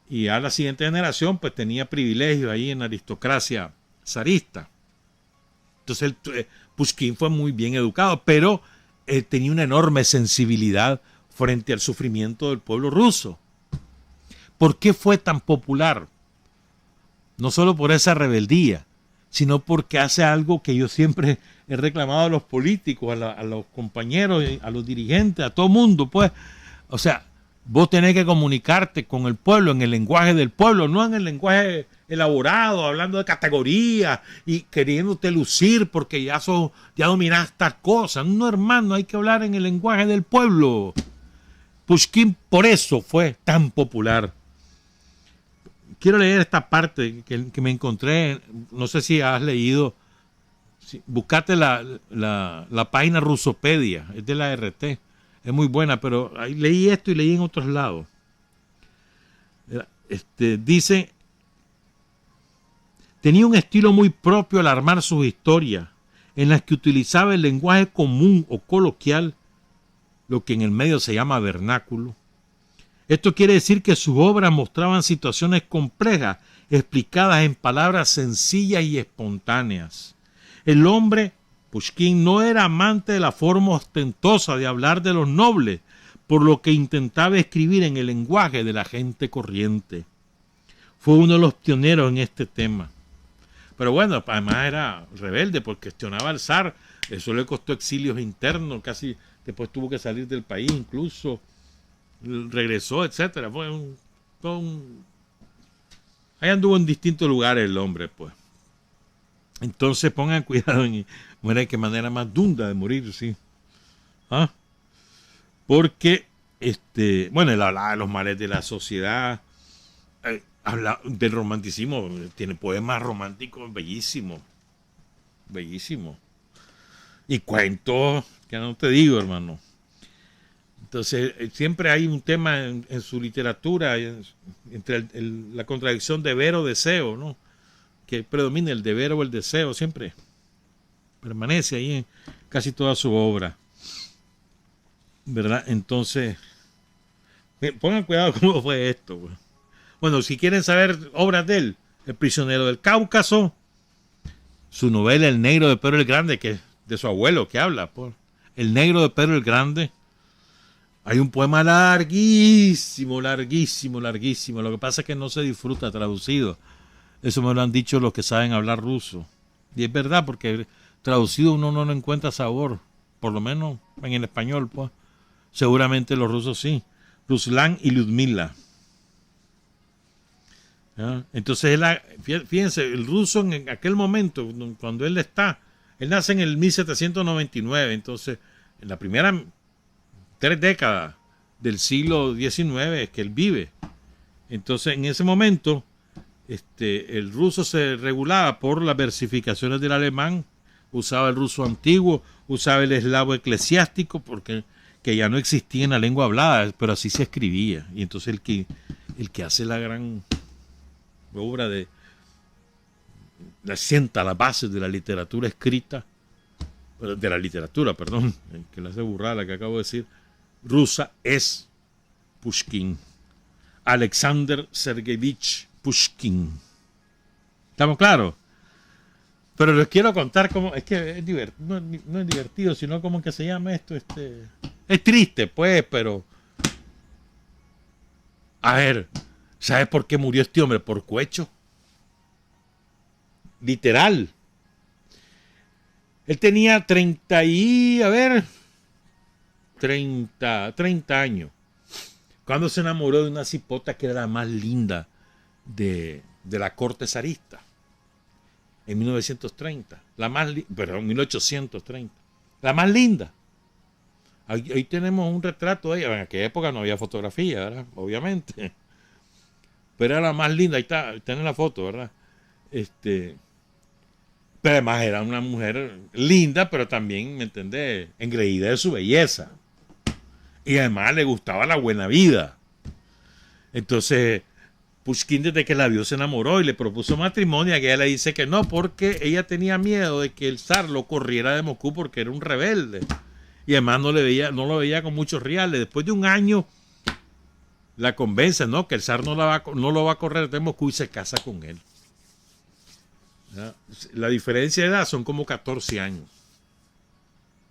Y a la siguiente generación pues tenía privilegios ahí en la aristocracia zarista. Entonces Pushkin fue muy bien educado, pero tenía una enorme sensibilidad frente al sufrimiento del pueblo ruso. ¿Por qué fue tan popular? No solo por esa rebeldía, sino porque hace algo que yo siempre he reclamado a los políticos, a los compañeros, a los dirigentes, a todo mundo, pues. O sea, vos tenés que comunicarte con el pueblo en el lenguaje del pueblo, no en el lenguaje elaborado, hablando de categorías y queriéndote lucir porque ya dominás estas cosas. No, hermano, hay que hablar en el lenguaje del pueblo. Pushkin por eso fue tan popular. Quiero leer esta parte que me encontré, no sé si has leído, buscate la página Rusopedia, es de la RT, es muy buena, pero ahí leí esto y leí en otros lados. Dice, tenía un estilo muy propio al armar sus historias, en las que utilizaba el lenguaje común o coloquial, lo que en el medio se llama vernáculo. Esto quiere decir que sus obras mostraban situaciones complejas, explicadas en palabras sencillas y espontáneas. El hombre, Pushkin, no era amante de la forma ostentosa de hablar de los nobles, por lo que intentaba escribir en el lenguaje de la gente corriente. Fue uno de los pioneros en este tema. Pero bueno, además era rebelde porque cuestionaba al zar. Eso le costó exilios internos, casi después tuvo que salir del país incluso. Regresó, etcétera. Ahí anduvo en distintos lugares el hombre, pues. Entonces pongan cuidado en muere qué manera más dunda de morir, sí. ¿Ah? Porque, bueno, él hablaba de los males de la sociedad, habla del romanticismo, tiene poemas románticos bellísimos, bellísimos. Y cuentos, que no te digo, hermano. Entonces, siempre hay un tema en su literatura, entre la contradicción deber o deseo, ¿no? Que predomina el deber o el deseo, siempre permanece ahí en casi toda su obra, ¿verdad? Entonces, pongan cuidado cómo fue esto. Bueno, si quieren saber obras de él, El prisionero del Cáucaso, su novela El negro de Pedro el Grande, que es de su abuelo que habla, pues. El negro de Pedro el Grande. Hay un poema larguísimo, larguísimo, larguísimo. Lo que pasa es que no se disfruta traducido. Eso me lo han dicho los que saben hablar ruso. Y es verdad, porque traducido uno no encuentra sabor. Por lo menos en el español, pues. Seguramente los rusos sí. Ruslan y Ludmila. ¿Ya? Entonces, fíjense, el ruso en aquel momento, cuando él nace en el 1799. Entonces, en la primera 3 décadas del siglo XIX es que él vive. Entonces, en ese momento, el ruso se regulaba por las versificaciones del alemán, usaba el ruso antiguo, usaba el eslavo eclesiástico, porque que ya no existía en la lengua hablada, pero así se escribía. Y entonces el que hace la gran obra sienta las bases de la literatura escrita, de la literatura, perdón, que le hace burrada la que acabo de decir, rusa, es Pushkin. Alexander Sergeyevich Pushkin. ¿Estamos claros? Pero les quiero contar cómo, es que es divertido, no es divertido, sino como que se llama esto, es triste, pues, pero a ver, ¿sabes por qué murió este hombre? Por cohecho. Literal. Él tenía 30 años. Cuando se enamoró de una cipota que era la más linda de la corte zarista. En 1930. Perdón, 1830. La más linda. Ahí tenemos un retrato de ella. En aquella época no había fotografía, ¿verdad? Obviamente. Pero era la más linda. Ahí está en la foto, ¿verdad? Pero además era una mujer linda, pero también, ¿me entendés? Engreída de su belleza. Y además le gustaba la buena vida. Entonces, Pushkin desde que la vio se enamoró y le propuso matrimonio. Y ella le dice que no, porque ella tenía miedo de que el zar lo corriera de Moscú porque era un rebelde. Y además no lo veía con muchos reales. Después de un año la convence, ¿no? Que el zar no lo va a correr de Moscú y se casa con él. ¿Ya? La diferencia de edad son como 14 años.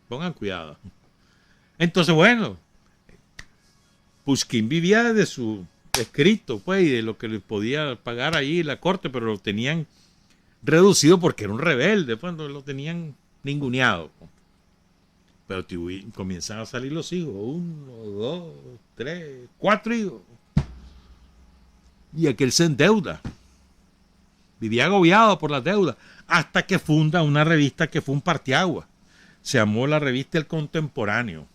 Pongan cuidado. Entonces, bueno, Pushkin vivía de su escrito, pues, y de lo que le podía pagar ahí la corte, pero lo tenían reducido porque era un rebelde, pues, lo tenían ninguneado. Pero comienzan a salir los hijos, 1, 2, 3, 4 hijos. Y aquel se endeuda. Vivía agobiado por las deudas, hasta que funda una revista que fue un parteaguas. Se llamó la revista El Contemporáneo.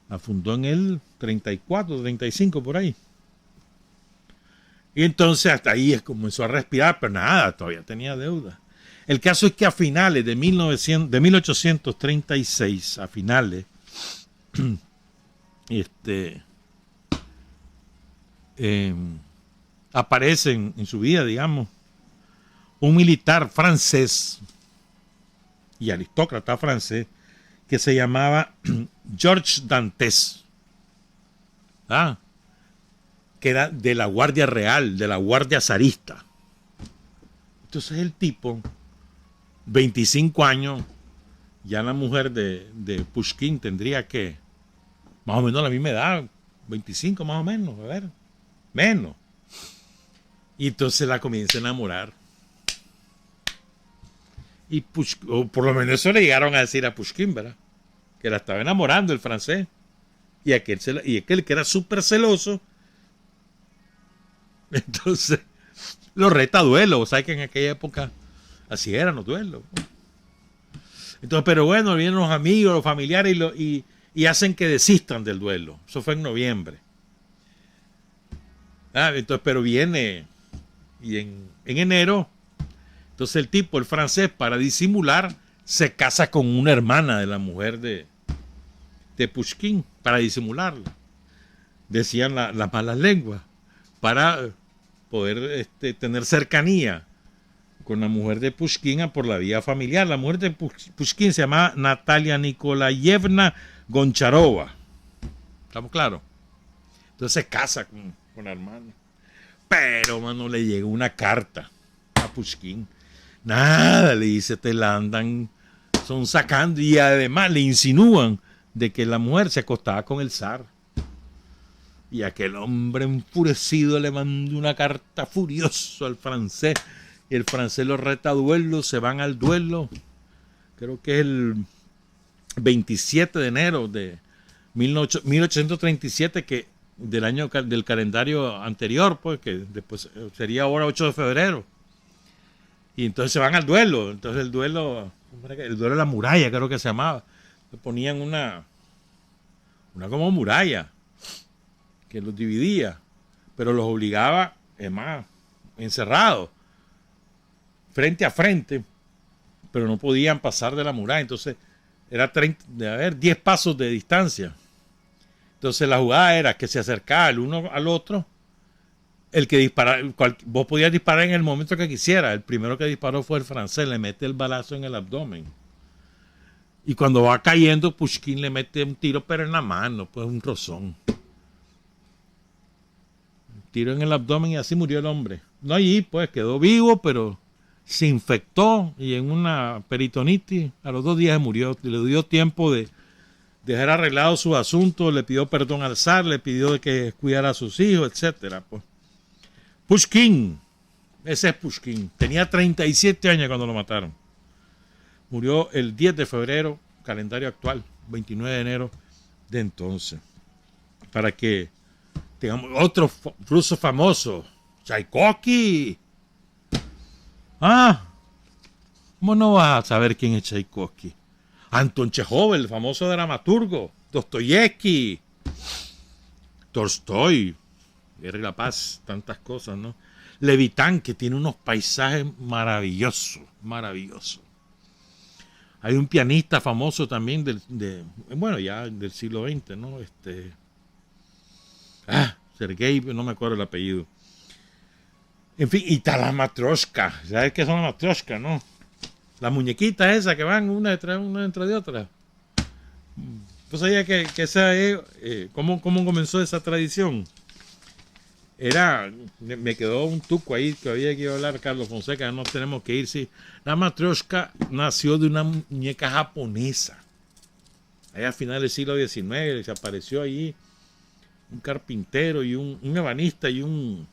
La fundó en el 34, 35, por ahí. Y entonces hasta ahí comenzó a respirar, pero nada, todavía tenía deuda. El caso es que a finales de 1836, a finales, aparece en su vida, digamos, un militar francés y aristócrata francés que se llamaba Georges Dantes, que era de la Guardia Real, de la Guardia Zarista. Entonces el tipo, 25 años, ya la mujer de Pushkin tendría que, más o menos la misma edad, 25 más o menos, a ver, menos. Y entonces la comienza a enamorar. Y o por lo menos eso le llegaron a decir a Pushkin, ¿verdad? Que la estaba enamorando el francés. Y aquel que era súper celoso, entonces lo reta a duelo. ¿Sabes que en aquella época Así eran los duelos. Entonces, pero bueno, vienen los amigos, los familiares y hacen que desistan del duelo. Eso fue en noviembre. Entonces, pero viene y en enero, entonces el tipo, el francés, para disimular, se casa con una hermana de la mujer de Pushkin, para disimularla. Decían las malas lenguas, para poder tener cercanía con la mujer de Pushkin por la vía familiar. La mujer de Pushkin se llamaba Natalia Nikolayevna Goncharova. ¿Estamos claros? Entonces se casa con la hermana. Pero, mano, le llegó una carta a Pushkin. Nada, le dice, te la son sacando. Y además le insinúan de que la mujer se acostaba con el zar. Y aquel hombre enfurecido le mandó una carta furioso al francés. Y el francés lo reta a duelo, se van al duelo. Creo que es el 27 de enero de 1837, que del año del calendario anterior, pues, que después sería ahora 8 de febrero. Y entonces se van al duelo. Entonces el duelo de la muralla, creo que se llamaba. Le ponían una como muralla que los dividía, pero los obligaba, es más, encerrados, frente a frente, pero no podían pasar de la muralla. Entonces era 10 pasos de distancia. Entonces la jugada era que se acercaba el uno al otro, el que disparaba, vos podías disparar en el momento que quisiera. El primero que disparó fue el francés, le mete el balazo en el abdomen. Y cuando va cayendo, Pushkin le mete un tiro, pero en la mano, pues un rozón. Un tiro en el abdomen y así murió el hombre. No allí, pues quedó vivo, pero se infectó y en una peritonitis a los 2 días murió. Le dio tiempo de dejar arreglado su asunto, le pidió perdón al zar, le pidió de que cuidara a sus hijos, etcétera. Pues. Pushkin, ese es Pushkin, tenía 37 años cuando lo mataron. Murió el 10 de febrero, calendario actual, 29 de enero de entonces. Para que tengamos otro ruso famoso, Tchaikovsky. ¿Cómo no vas a saber quién es Tchaikovsky? Anton Chejov, el famoso dramaturgo, Dostoyevsky, Tolstoy, Guerra y la Paz, tantas cosas, ¿no? Levitán, que tiene unos paisajes maravillosos, maravillosos. Hay un pianista famoso también ya del siglo XX, ¿no? Sergei, no me acuerdo el apellido. En fin, y está la matrioshka. ¿Sabes qué son las matrioshkas, no? Las muñequitas esas que van una detrás de otra. ¿Tú sabías que esa es... ¿cómo comenzó esa tradición? Me quedó un tuco ahí que había que hablar, Carlos Fonseca, no tenemos que ir. Sí. La matrioshka nació de una muñeca japonesa. Allá a finales del siglo XIX se apareció allí un carpintero y un ebanista y un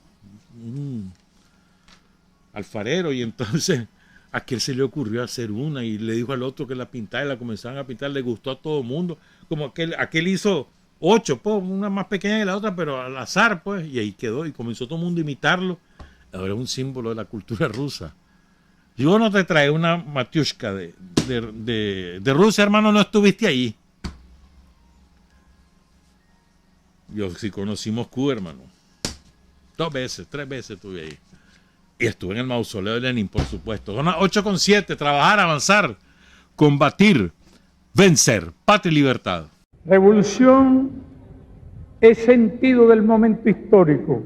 alfarero, y entonces a aquel se le ocurrió hacer una y le dijo al otro que la pintara y la comenzaron a pintar. Le gustó a todo el mundo. Como aquel hizo 8, pues, una más pequeña que la otra, pero al azar, pues, y ahí quedó, y comenzó todo el mundo a imitarlo. Ahora es un símbolo de la cultura rusa. Si vos no te traes una matrioshka de Rusia, hermano, no estuviste ahí. Yo sí conocí Moscú, hermano. 2 veces, 3 veces estuve ahí. Y estuve en el mausoleo de Lenin, por supuesto. Son las 8:07, trabajar, avanzar, combatir, vencer, patria y libertad. Revolución es sentido del momento histórico.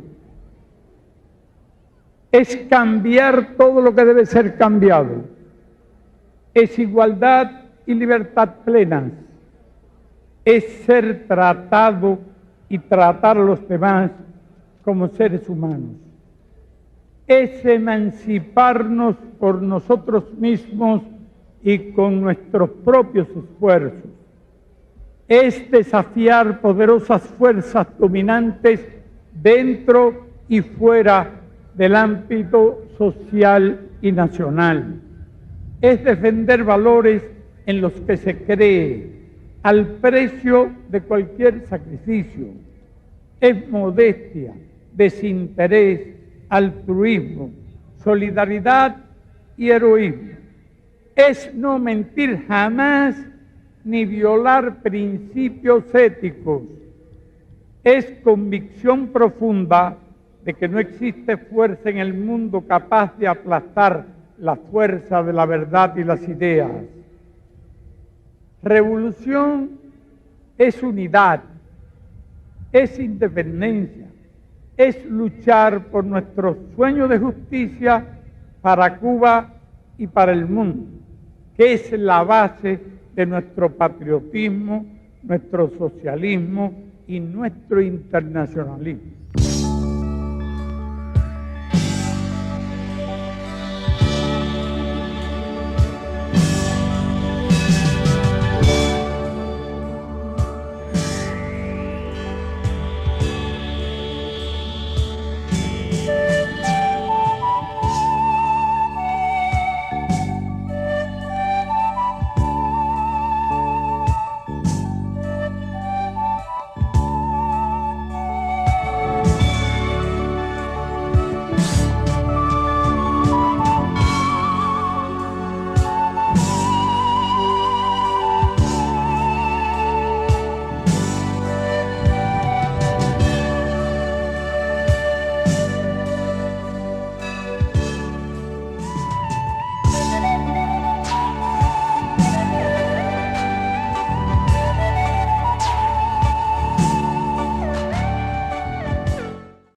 Es cambiar todo lo que debe ser cambiado. Es igualdad y libertad plenas. Es ser tratado y tratar a los demás como seres humanos. Es emanciparnos por nosotros mismos y con nuestros propios esfuerzos. Es desafiar poderosas fuerzas dominantes dentro y fuera del ámbito social y nacional. Es defender valores en los que se cree al precio de cualquier sacrificio. Es modestia, desinterés, altruismo, solidaridad y heroísmo. Es no mentir jamás ni violar principios éticos. Es convicción profunda de que no existe fuerza en el mundo capaz de aplastar la fuerza de la verdad y las ideas. Revolución es unidad, es independencia, es luchar por nuestro sueño de justicia para Cuba y para el mundo, que es la base de nuestro patriotismo, nuestro socialismo y nuestro internacionalismo.